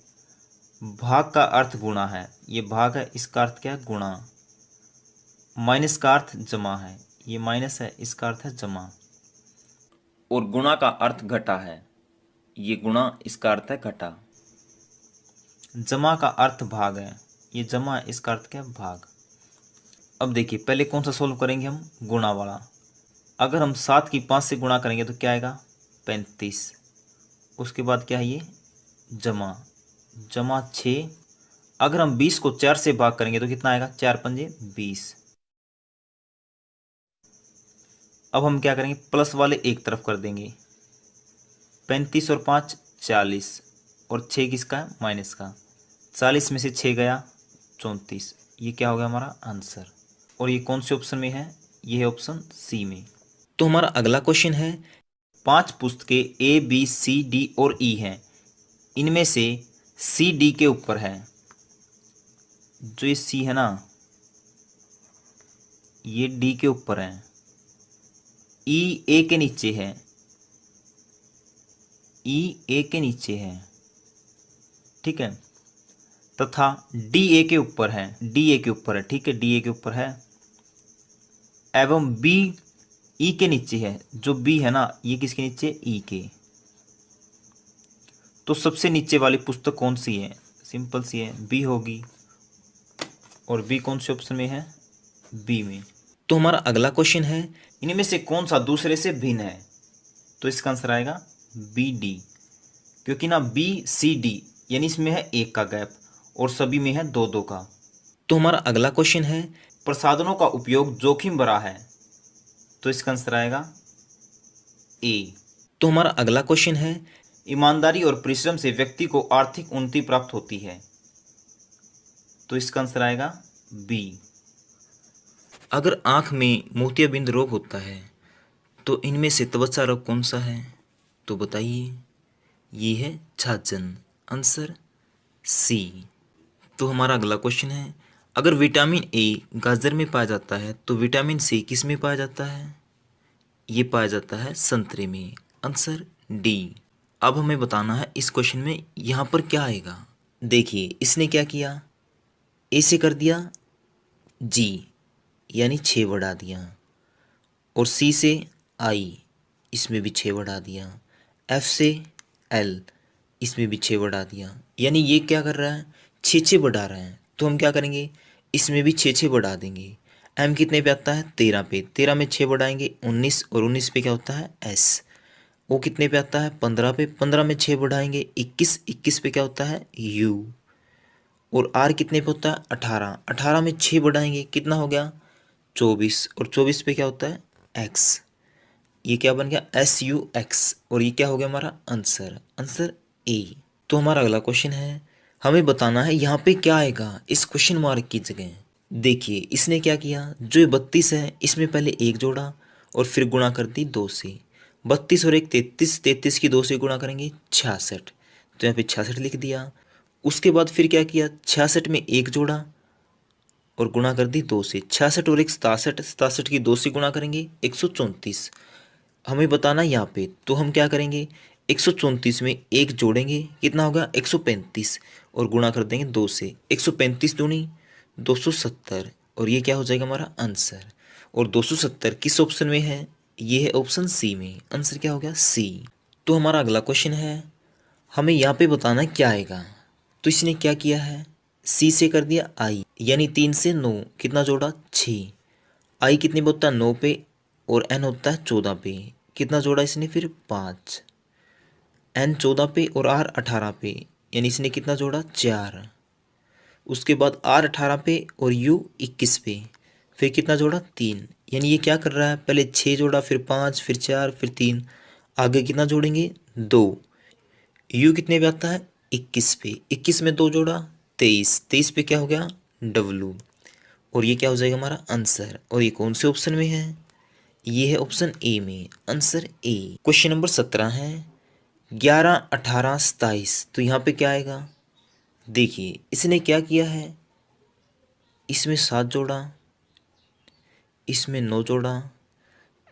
भाग का अर्थ गुणा है, ये भाग है, इसका अर्थ क्या है? गुणा। माइनस का अर्थ जमा है, ये माइनस है, इसका अर्थ है जमा। और गुणा का अर्थ घटा है, ये गुणा, इसका अर्थ है घटा। जमा का अर्थ भाग है, ये जमा है, इसका अर्थ क्या है? भाग। अब देखिए पहले कौन सा सोल्व करेंगे हम? गुणा वाला। अगर हम 7 की 5 से गुणा करेंगे तो क्या आएगा? 35। उसके बाद क्या है? ये जमा, जमा 6। अगर हम 20 को 4 से भाग करेंगे तो कितना आएगा? 4 पंजे 20। अब हम क्या करेंगे? प्लस वाले एक तरफ कर देंगे। 35 और 5 40, और 6 किसका है? माइनस का। 40 में से 6 गया 34, ये क्या हो गया हमारा आंसर। और ये कौन से ऑप्शन में है? ये है ऑप्शन सी में। तो हमारा अगला क्वेश्चन है, 5 पुस्तकें ए बी सी डी और ई हैं, इनमें से सी डी के ऊपर है। जो ये सी है ना, ये डी के ऊपर है। ई ए के नीचे है, ई ए के नीचे है, ठीक है। तथा डी ए के ऊपर है, डी ए के ऊपर है, ठीक है, डी ए के ऊपर है। एवं बी ई के नीचे है। जो बी है ना, ये किसके नीचे? ई के। तो सबसे नीचे वाली पुस्तक कौन सी है? सिंपल सी है, बी होगी। और बी कौन से ऑप्शन में है? बी में। तो हमारा अगला क्वेश्चन है, इनमें से कौन सा दूसरे से भिन्न है? तो इसका आंसर आएगा बी डी, क्योंकि ना बी सी डी यानी इसमें है 1 का गैप और सभी में है 2 का। तो हमारा अगला क्वेश्चन है, प्रसाधनों का उपयोग जोखिम भरा है, तो इसका आंसर आएगा ए। तो हमारा अगला क्वेश्चन है, ईमानदारी और परिश्रम से व्यक्ति को आर्थिक उन्नति प्राप्त होती है, तो इसका आंसर आएगा बी। अगर आंख में मोतियाबिंद रोग होता है तो इनमें से त्वचा रोग कौन सा है? तो बताइए। ये है छाजन, आंसर सी। तो हमारा अगला क्वेश्चन है, अगर विटामिन ए गाजर में पाया जाता है तो विटामिन सी किस में पाया जाता है? ये पाया जाता है संतरे में, आंसर डी। अब हमें बताना है इस क्वेश्चन में यहाँ पर क्या आएगा। देखिए इसने क्या किया, ए से कर दिया जी, यानी 6 बढ़ा दिया, और सी से आई, इसमें भी 6 बढ़ा दिया, एफ से एल, इसमें भी 6 बढ़ा दिया, यानी ये क्या कर रहा है? 6 बढ़ा रहा है। तो हम क्या करेंगे? इसमें भी 6 बढ़ा देंगे। एम कितने पे आता है? 13 पे। 13 में 6 बढ़ाएंगे 19, और 19 पे क्या होता है? एस। ओ कितने पे आता है? 15 पे। 15 में 6 बढ़ाएंगे 21, 21 पे क्या होता है? यू। और आर कितने पे होता है? 18। 18 में 6 बढ़ाएंगे, कितना हो गया? 24, और 24 पे क्या होता है? एक्स। ये क्या बन गया SUX, और ये क्या हो गया हमारा आंसर, आंसर ए। तो हमारा अगला क्वेश्चन है, हमें बताना है यहाँ पे क्या आएगा इस क्वेश्चन मार्क की जगह। देखिए इसने क्या किया, जो ये 32 है इसमें पहले एक जोड़ा और फिर गुणा कर दी 2 से। 32 और एक 33, 33 की 2 से गुणा करेंगे 66, तो यहाँ पे 66 लिख दिया। उसके बाद फिर क्या किया, 66 में एक जोड़ा और गुणा कर दी 2 से। 66 और एक 67, 67 की 2 से गुणा करेंगे 134। हमें बताना यहाँ पे, तो हम क्या करेंगे, 134 में एक जोड़ेंगे, कितना होगा 135, और गुणा कर देंगे 2 से। 135 दूनी 270, और ये क्या हो जाएगा हमारा आंसर। और 270 किस ऑप्शन में है, ये है ऑप्शन सी में, आंसर क्या हो गया सी। तो हमारा अगला क्वेश्चन है, हमें यहाँ पे बताना है क्या आएगा। तो इसने क्या किया है, सी से कर दिया आई, यानी 3 से 9 कितना जोड़ा 6। आई कितने पे होता है 9 पे, और एन होता है 14 पे, कितना जोड़ा इसने फिर 5। एन 14 पे और आर 18 पे, यानी इसने कितना जोड़ा 4। उसके बाद आर 18 पे और यू 21 पे, फिर कितना जोड़ा 3। यानी ये क्या कर रहा है, पहले 6 जोड़ा, फिर 5, फिर 4, फिर 3, आगे कितना जोड़ेंगे 2। यू कितने पे आता है 21 पे, 21 में 2 जोड़ा 23, 23 पे क्या हो गया डब्लू, और ये क्या हो जाएगा हमारा आंसर। और ये कौन से ऑप्शन में है, ये है ऑप्शन ए में, आंसर ए। क्वेश्चन नंबर 17 है, 11, 18, 27, तो यहाँ पे क्या आएगा। देखिए इसने क्या किया है, इसमें 7 जोड़ा, इसमें 9 जोड़ा,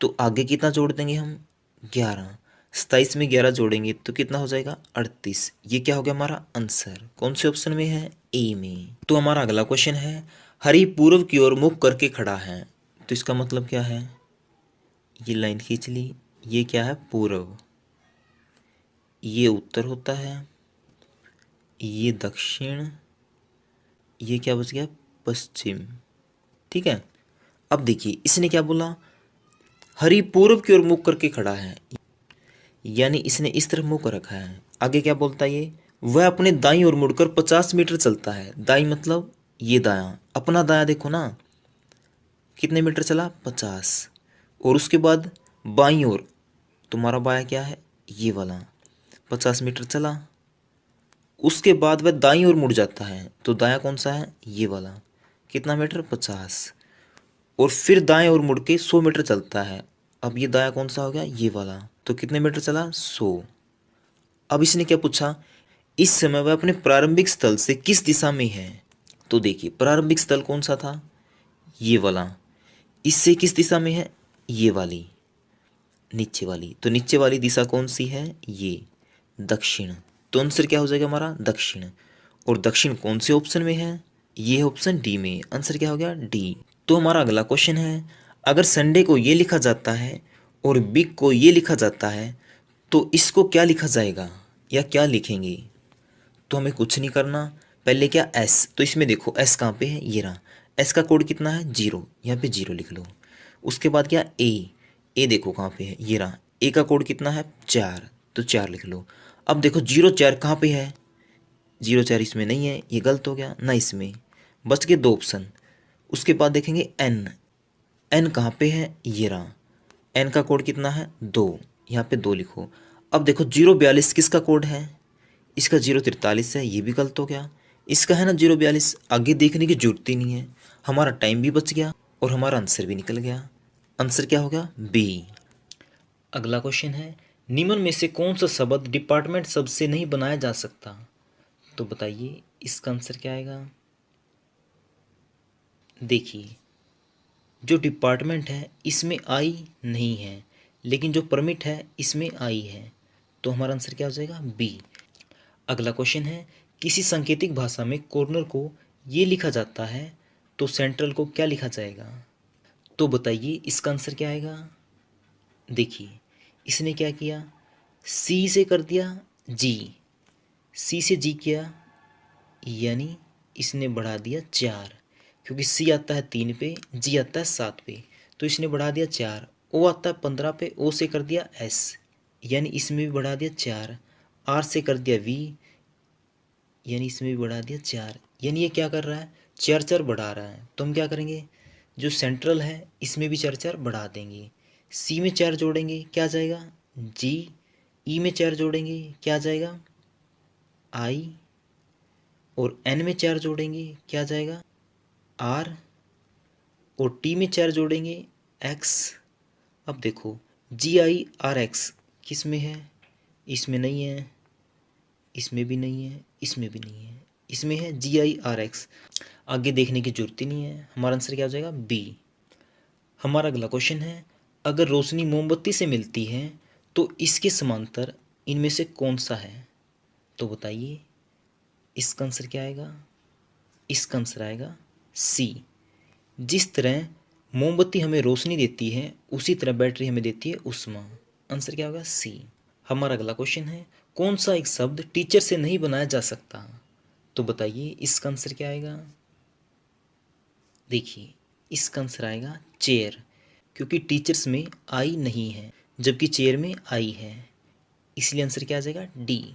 तो आगे कितना जोड़ देंगे हम 11। 27 में 11 जोड़ेंगे तो कितना हो जाएगा 38। ये क्या हो गया हमारा आंसर, कौन से ऑप्शन में है, ए में। तो हमारा अगला क्वेश्चन है, हरि पूर्व की ओर मुख करके खड़ा है, तो इसका मतलब क्या है, ये लाइन खींच ली, ये क्या है पूर्व, ये उत्तर होता है, ये दक्षिण, ये क्या बच गया पश्चिम। ठीक है, अब देखिए इसने क्या बोला, हरि पूर्व की ओर मुख करके खड़ा है, यानी इसने इस तरफ मुंह कर रखा है। आगे क्या बोलता है ये, वह अपने दाईं ओर मुड़कर 50 मीटर चलता है। दाईं मतलब ये दायां, अपना दायां देखो ना, कितने मीटर चला 50। और उसके बाद बाईं ओर, तुम्हारा बायां क्या है ये वाला, 50 मीटर चला। उसके बाद वह दाईं ओर मुड़ जाता है, तो दायां कौन सा है ये वाला, कितना मीटर 50। और फिर दाएं ओर मुड़ के 100 मीटर चलता है। अब ये दायां कौन सा हो गया ये वाला, तो कितने मीटर चला 100। अब इसने क्या पूछा, इस समय वह अपने प्रारंभिक स्थल से किस दिशा में है। तो देखिए प्रारंभिक स्थल कौन सा था ये वाला, इससे किस दिशा में है ये वाली, नीचे वाली। तो नीचे वाली दिशा कौन सी है, ये दक्षिण। तो आंसर क्या हो जाएगा हमारा दक्षिण। और दक्षिण कौन से ऑप्शन में है, ये है ऑप्शन डी में, आंसर क्या हो गया डी। तो हमारा अगला क्वेश्चन है, अगर संडे को ये लिखा जाता है और वीक को ये लिखा जाता है, तो इसको क्या लिखा जाएगा या क्या लिखेंगे। तो हमें कुछ नहीं करना, पहले क्या एस, तो इसमें देखो एस कहाँ पे है, ये रहा। एस का कोड कितना है 0, यहाँ पे 0 लिख लो। उसके बाद क्या ए देखो कहाँ पे है, ये रहा। ए का कोड कितना है 4, तो 4 लिख लो। अब देखो 0 4 कहाँ पे है, 0 4 इसमें नहीं है, ये गलत हो गया ना, इसमें बच के 2 ऑप्शन। उसके बाद देखेंगे एन, एन कहाँ पे है ये रहा। एन का कोड कितना है 2, यहाँ पे 2 लिखो। अब देखो 042 किसका कोड है, इसका 043 है, ये भी गलत हो गया। इसका है ना 042, आगे देखने की जरूरत ही नहीं है। हमारा टाइम भी बच गया और हमारा आंसर भी निकल गया। आंसर क्या होगा बी। अगला क्वेश्चन है, निम्न में से कौन सा शब्द डिपार्टमेंट शब्द से नहीं बनाया जा सकता। तो बताइए इसका आंसर क्या आएगा। देखिए जो डिपार्टमेंट है इसमें आई नहीं है, लेकिन जो परमिट है इसमें आई है, तो हमारा आंसर क्या हो जाएगा बी। अगला क्वेश्चन है, किसी सांकेतिक भाषा में कॉर्नर को ये लिखा जाता है तो सेंट्रल को क्या लिखा जाएगा। तो बताइए इसका आंसर क्या आएगा। देखिए इसने क्या किया, सी से कर दिया जी, सी से जी किया, यानी इसने बढ़ा दिया 4, क्योंकि सी आता है 3 पे, जी आता है 7 पे, तो इसने बढ़ा दिया 4। ओ आता है 15 पे, ओ से कर दिया एस, यानी इसमें भी बढ़ा दिया 4। आर से कर दिया वी, यानी इसमें भी बढ़ा दिया 4। यानी ये क्या कर रहा है 4 4 बढ़ा रहा है। तो हम क्या करेंगे, जो सेंट्रल है इसमें भी 4 4 बढ़ा देंगे। सी में 4 जोड़ेंगे क्या आ जाएगा जी, ई में 4 जोड़ेंगे क्या आ जाएगा आई, और एन में 4 जोड़ेंगे क्या आ जाएगा आर, और टी में 4 जोड़ेंगे एक्स। अब देखो जी आई आर एक्स किस में है, इसमें नहीं है, इसमें भी नहीं है, इसमें भी नहीं है, इसमें है जी आई आर एक्स। आगे देखने की जरूरत ही नहीं है, हमारा आंसर क्या हो जाएगा बी। हमारा अगला क्वेश्चन है, अगर रोशनी मोमबत्ती से मिलती है तो इसके समांतर इनमें से कौन सा है, तो बताइए इसका आंसर क्या आएगा, इसका आंसर आएगा सी। जिस तरह मोमबत्ती हमें रोशनी देती है उसी तरह बैटरी हमें देती है ऊष्मा। आंसर क्या होगा सी। हमारा अगला क्वेश्चन है, कौन सा एक शब्द टीचर से नहीं बनाया जा सकता, तो बताइए इसका आंसर क्या आएगा। देखिए इसका आंसर आएगा चेयर, क्योंकि टीचर्स में आई नहीं है जबकि चेयर में आई है, इसलिए आंसर क्या आ जाएगा डी।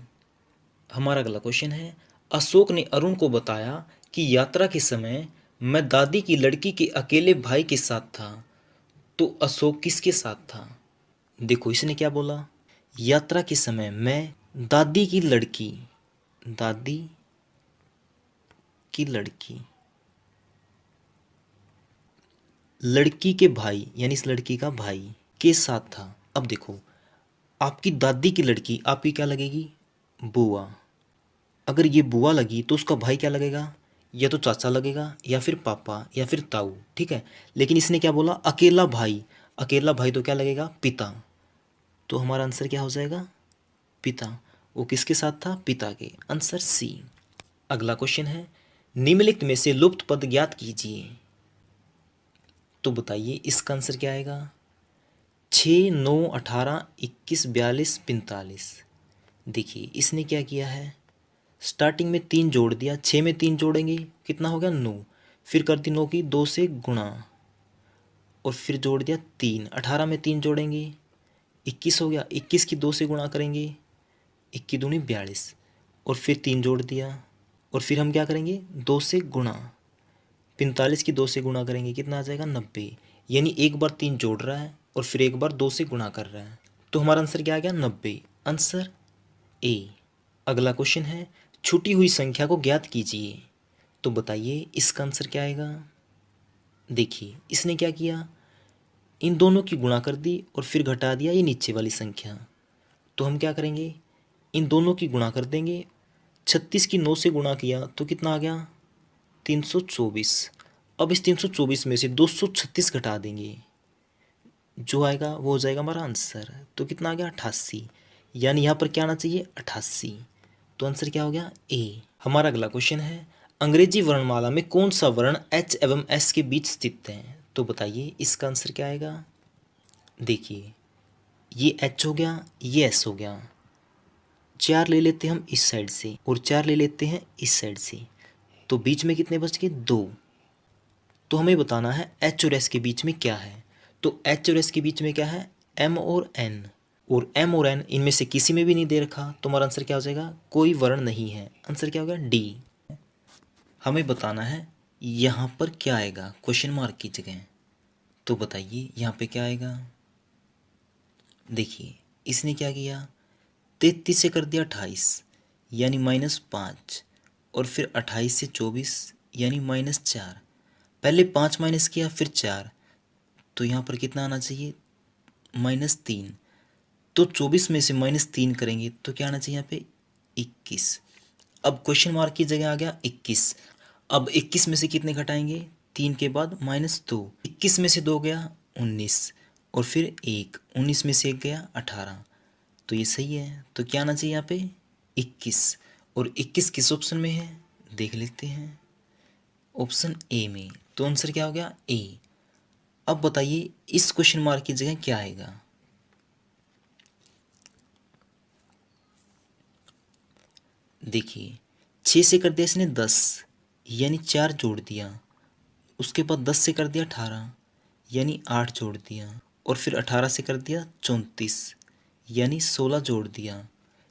हमारा अगला क्वेश्चन है, अशोक ने अरुण को बताया कि यात्रा के समय मैं दादी की लड़की के अकेले भाई के साथ था, तो अशोक किसके साथ था। देखो इसने क्या बोला, यात्रा के समय मैं दादी की लड़की, दादी की लड़की, लड़की के भाई यानी इस लड़की का भाई के साथ था। अब देखो आपकी दादी की लड़की आपकी क्या लगेगी बुआ, अगर ये बुआ लगी तो उसका भाई क्या लगेगा, या तो चाचा लगेगा या फिर पापा या फिर ताऊ, ठीक है। लेकिन इसने क्या बोला अकेला भाई, अकेला भाई तो क्या लगेगा पिता, तो हमारा आंसर क्या हो जाएगा पिता। वो किसके साथ था पिता के, आंसर सी। अगला क्वेश्चन है, निम्नलिखित में से लुप्त पद ज्ञात कीजिए, तो बताइए इसका आंसर क्या आएगा 6, 9, 18, 21, 42, 45। देखिए इसने क्या किया है, स्टार्टिंग में 3 जोड़ दिया, 6 में 3 जोड़ेंगे कितना हो गया 9, फिर कर दी 9 की 2 से गुणा, और फिर जोड़ दिया 3, 18 में 3 जोड़ेंगे 21 हो गया, 21 की 2 से गुणा करेंगे 21 दूनी 42, और फिर 3 जोड़ दिया, और फिर हम क्या करेंगे 2 से गुणा, 45 की 2 से गुणा करेंगे कितना आ जाएगा 90, यानी एक बार 3 जोड़ रहा है और फिर एक बार 2 से गुणा कर रहा है, तो हमारा आंसर क्या आ गया 90, आंसर ए। अगला क्वेश्चन है, छूटी हुई संख्या को ज्ञात कीजिए, तो बताइए इसका आंसर क्या आएगा। देखिए इसने क्या किया, इन दोनों की गुणा कर दी और फिर घटा दिया ये नीचे वाली संख्या, तो हम क्या करेंगे इन दोनों की गुणा कर देंगे, 36 की 9 से गुणा किया तो कितना आ गया 324। अब इस 324 में से 236 घटा देंगे, जो आएगा वो हो जाएगा हमारा आंसर, तो कितना आ गया 88, यानी यहाँ पर क्या आना चाहिए 88, तो आंसर क्या हो गया ए। हमारा अगला क्वेश्चन है, अंग्रेजी वर्णमाला में कौन सा वर्ण एच एवं एस के बीच स्थित है, तो बताइए इसका आंसर क्या आएगा। देखिए ये एच हो गया ये एस हो गया, 4 ले लेते हैं हम इस साइड से और 4 ले लेते हैं इस साइड से, तो बीच में कितने बच गए 2, तो हमें बताना है एच और एस के बीच में क्या है, तो एच और एस के बीच में क्या है एम और एन, और एम और एन इनमें से किसी में भी नहीं दे रखा, तो हमारा आंसर क्या हो जाएगा कोई वर्ण नहीं है, आंसर क्या होगा डी। हमें बताना है यहाँ पर क्या आएगा क्वेश्चन मार्क की जगह, तो बताइए यहाँ पे क्या आएगा। देखिए इसने क्या किया 33 से कर दिया 28 यानी -5, और फिर 28 से 24 यानी -4, पहले 5 माइनस किया फिर 4, तो यहाँ पर कितना आना चाहिए -3, तो 24 में से -3 करेंगे तो क्या आना चाहिए यहाँ पे 21। अब क्वेश्चन मार्क की जगह आ गया 21, अब 21 में से कितने घटाएंगे 3 के बाद -2, 21 में से 2 गया 19, और फिर 1, 19 में से 1 गया 18, तो ये सही है, तो क्या आना चाहिए यहाँ पे 21, और 21 किस ऑप्शन में है देख लेते हैं, ऑप्शन ए में, तो आंसर क्या हो गया ए। अब बताइए इस क्वेश्चन मार्क की जगह क्या आएगा। देखिए 6 से कर दिया इसने 10 यानी 4 जोड़ दिया, उसके बाद 10 से कर दिया 18 यानी 8 जोड़ दिया, और फिर 18 से कर दिया 34 यानी 16 जोड़ दिया,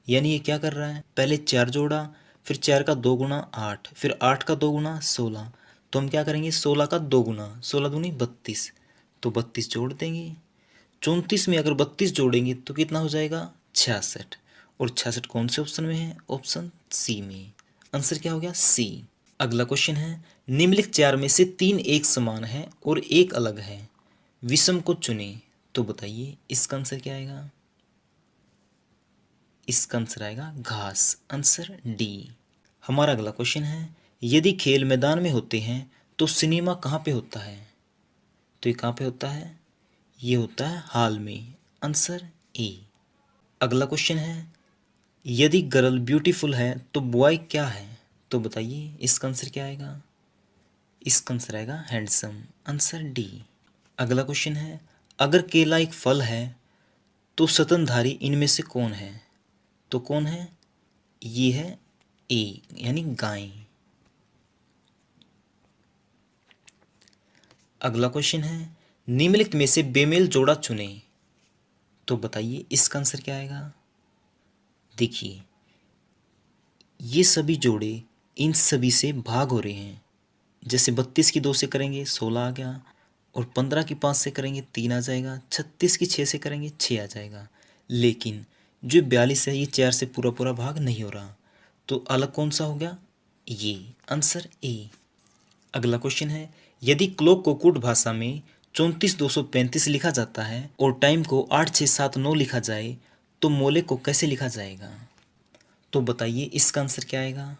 यानी ये क्या कर रहा है पहले 4 जोड़ा, फिर 4 का 2 गुना 8, फिर 8 का 2 गुना 16, तो हम क्या करेंगे 16 का 2 गुना, 16 दूनी 32, तो 32 जोड़ देंगे, 34 में अगर 32 जोड़ेंगे तो कितना हो जाएगा 66, और 66 कौन से ऑप्शन में है, ऑप्शन सी में। आंसर क्या हो गया, सी। अगला क्वेश्चन है, निम्नलिखित 4 में से 3 एक समान है और एक अलग है, विषम को चुने। तो बताइए इसका आंसर क्या आएगा, इसका आंसर आएगा घास, आंसर डी। हमारा अगला क्वेश्चन है, यदि खेल मैदान में होते हैं तो सिनेमा कहाँ पे होता है। तो ये कहाँ पे होता है, ये होता है हॉल में, आंसर ए। अगला क्वेश्चन है, यदि गर्ल ब्यूटीफुल है तो बॉय क्या है। तो बताइए इसका आंसर क्या आएगा, इसका आंसर आएगा हैंडसम, आंसर डी। अगला क्वेश्चन है, अगर केला एक फल है तो स्तनधारी इनमें से कौन है। तो कौन है, ये है ए यानी गाय। अगला क्वेश्चन है, निम्नलिखित में से बेमेल जोड़ा चुने। तो बताइए इसका आंसर क्या आएगा। देखिए ये सभी जोड़े इन सभी से भाग हो रहे हैं, जैसे 32 की 2 से करेंगे 16 आ गया, और 15 की 5 से करेंगे 3 आ जाएगा, 36 की 6 से करेंगे 6 आ जाएगा। लेकिन जो 42 है ये 4 से पूरा पूरा भाग नहीं हो रहा, तो अलग कौन सा हो गया, ये, आंसर ए। अगला क्वेश्चन है, यदि क्लॉक को कुड भाषा में 34,235 लिखा जाता है और टाइम को 8679 लिखा जाए तो मोले को कैसे लिखा जाएगा। तो बताइए इसका आंसर क्या आएगा।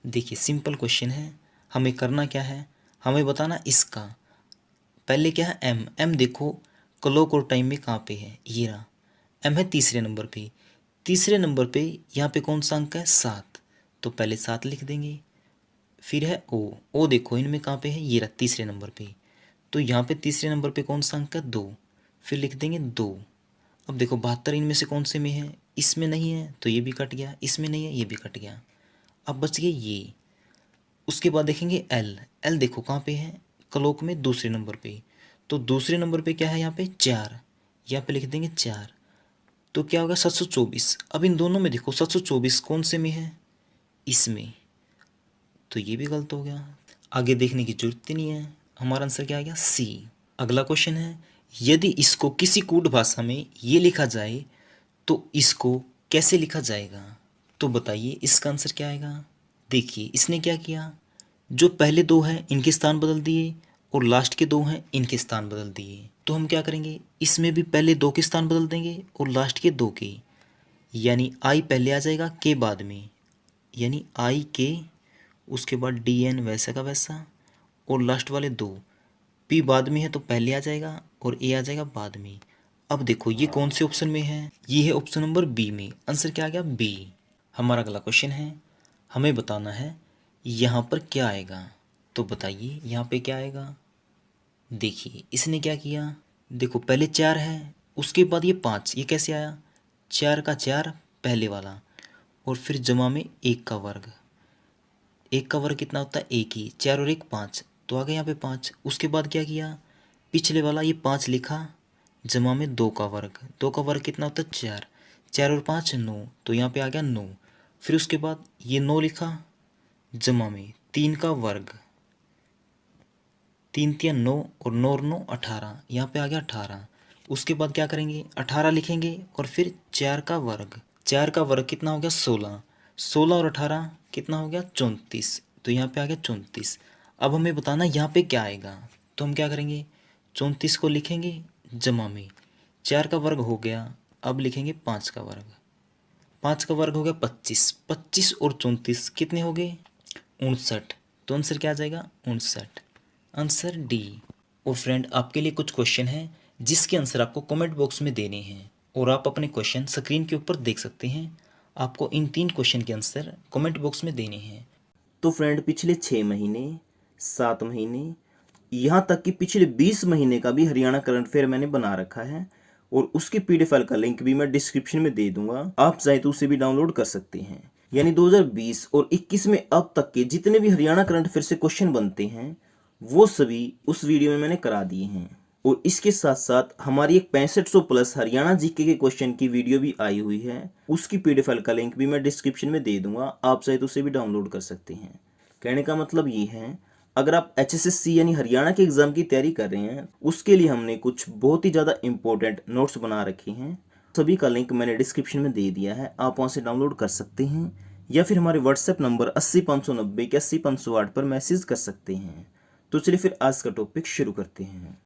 देखिए सिंपल क्वेश्चन है, हमें करना क्या है, हमें बताना इसका पहले क्या है, एम। एम देखो क्लॉक और टाइम में कहाँ पे है, ये रहा, एम है तीसरे नंबर पे। तीसरे नंबर पे यहाँ पे कौन सा अंक है, 7, तो पहले 7 लिख देंगे। फिर है ओ, ओ देखो इनमें कहाँ पे है, ये रहा तीसरे नंबर पे, तो यहाँ पे तीसरे नंबर पे कौन सा अंक है, 2, फिर लिख देंगे 2। अब देखो 72 इनमें से कौन से में है, इसमें नहीं है तो ये भी कट गया, इसमें नहीं है ये भी कट गया, अब बच गए ये। उसके बाद देखेंगे एल। एल देखो कहाँ पे है, क्लॉक में दूसरे नंबर पे, तो दूसरे नंबर पे क्या है यहाँ पे 4, यहाँ पे लिख देंगे 4, तो क्या होगा 724। अब इन दोनों में देखो 724 कौन से में है, इसमें, तो ये भी गलत हो गया, आगे देखने की जरूरत ही नहीं है, हमारा आंसर क्या आ गया, सी। अगला क्वेश्चन है, यदि इसको किसी कूट भाषा में ये लिखा जाए तो इसको कैसे लिखा जाएगा। तो बताइए इसका आंसर क्या आएगा। देखिए इसने क्या किया, जो पहले 2 हैं इनके स्थान बदल दिए और लास्ट के 2 हैं इनके स्थान बदल दिए, तो हम क्या करेंगे, इसमें भी पहले 2 के स्थान बदल देंगे और लास्ट के 2 के, यानी आई पहले आ जाएगा के बाद में, यानी आई के, उसके बाद डी एन वैसा का वैसा, और लास्ट वाले 2 पी बाद में है तो पहले आ जाएगा और ए आ जाएगा बाद में। अब देखो ये कौन से ऑप्शन में है, ये है ऑप्शन नंबर बी में, आंसर क्या आ गया, बी। हमारा अगला क्वेश्चन है, हमें बताना है यहाँ पर क्या आएगा। तो बताइए यहाँ पे क्या आएगा। देखिए इसने क्या किया, देखो पहले 4 है, उसके बाद ये 5, ये कैसे आया, 4 का 4 पहले वाला, और फिर जमा में 1 का वर्ग, 1 का वर्ग कितना होता है, 1 ही, 4 और 1 5, तो आ गया यहाँ पे 5। उसके बाद क्या किया, पिछले वाला ये 5 लिखा, जमा में 2 का वर्ग, 2 का वर्ग कितना होता है 4, 4 और 5 9, तो यहाँ पे आ गया 9। फिर उसके बाद ये 9 लिखा, जमा में 3 का वर्ग, 3 3 9 और 9 और 9 18, यहाँ पे आ गया 18। उसके बाद क्या करेंगे, 18 लिखेंगे और फिर 4 का वर्ग, 4 का वर्ग कितना हो गया 16, 16 और 18 कितना हो गया 34, तो यहाँ पे आ गया 34। अब हमें बताना यहाँ पे क्या आएगा, तो हम क्या करेंगे, 34 को लिखेंगे जमा में, 4 का वर्ग हो गया, अब लिखेंगे 5 का वर्ग, 5 का वर्ग हो गया 25, 25 और 34 कितने हो गए 59, तो आंसर क्या आ जाएगा 59, आंसर डी। और फ्रेंड आपके लिए कुछ क्वेश्चन हैं जिसके आंसर आपको कमेंट बॉक्स में देने हैं, और आप अपने क्वेश्चन स्क्रीन के ऊपर देख सकते हैं। आपको इन 3 क्वेश्चन के आंसर कमेंट बॉक्स में देने हैं। तो फ्रेंड पिछले 6 महीने, 7 महीने, यहाँ तक कि पिछले 20 महीने का भी हरियाणा करंट अफेयर मैंने बना रखा है, और उसकी पीडीएफ फाइल का लिंक भी मैं डिस्क्रिप्शन में दे दूंगा, आप चाहे तो उसे भी डाउनलोड कर सकते हैं। यानी 2020 और 21 में अब तक के जितने भी हरियाणा करंट अफेयर से क्वेश्चन बनते हैं वो सभी उस वीडियो में मैंने करा दिए हैं। और इसके साथ साथ हमारी एक 6500 प्लस हरियाणा जीके के क्वेश्चन की वीडियो भी आई हुई है, उसकी पीडीएफ फाइल का लिंक भी मैं डिस्क्रिप्शन में दे दूंगा, आप चाहे तो उसे भी डाउनलोड कर सकते हैं। कहने का मतलब ये है, अगर आप HSSC यानी हरियाणा के एग्ज़ाम की तैयारी कर रहे हैं, उसके लिए हमने कुछ बहुत ही ज़्यादा इंपॉर्टेंट नोट्स बना रखे हैं। सभी का लिंक मैंने डिस्क्रिप्शन में दे दिया है, आप वहाँ से डाउनलोड कर सकते हैं या फिर हमारे व्हाट्सएप नंबर 80 590 81 508 पर मैसेज कर सकते हैं। तो चलिए फिर आज का टॉपिक शुरू करते हैं।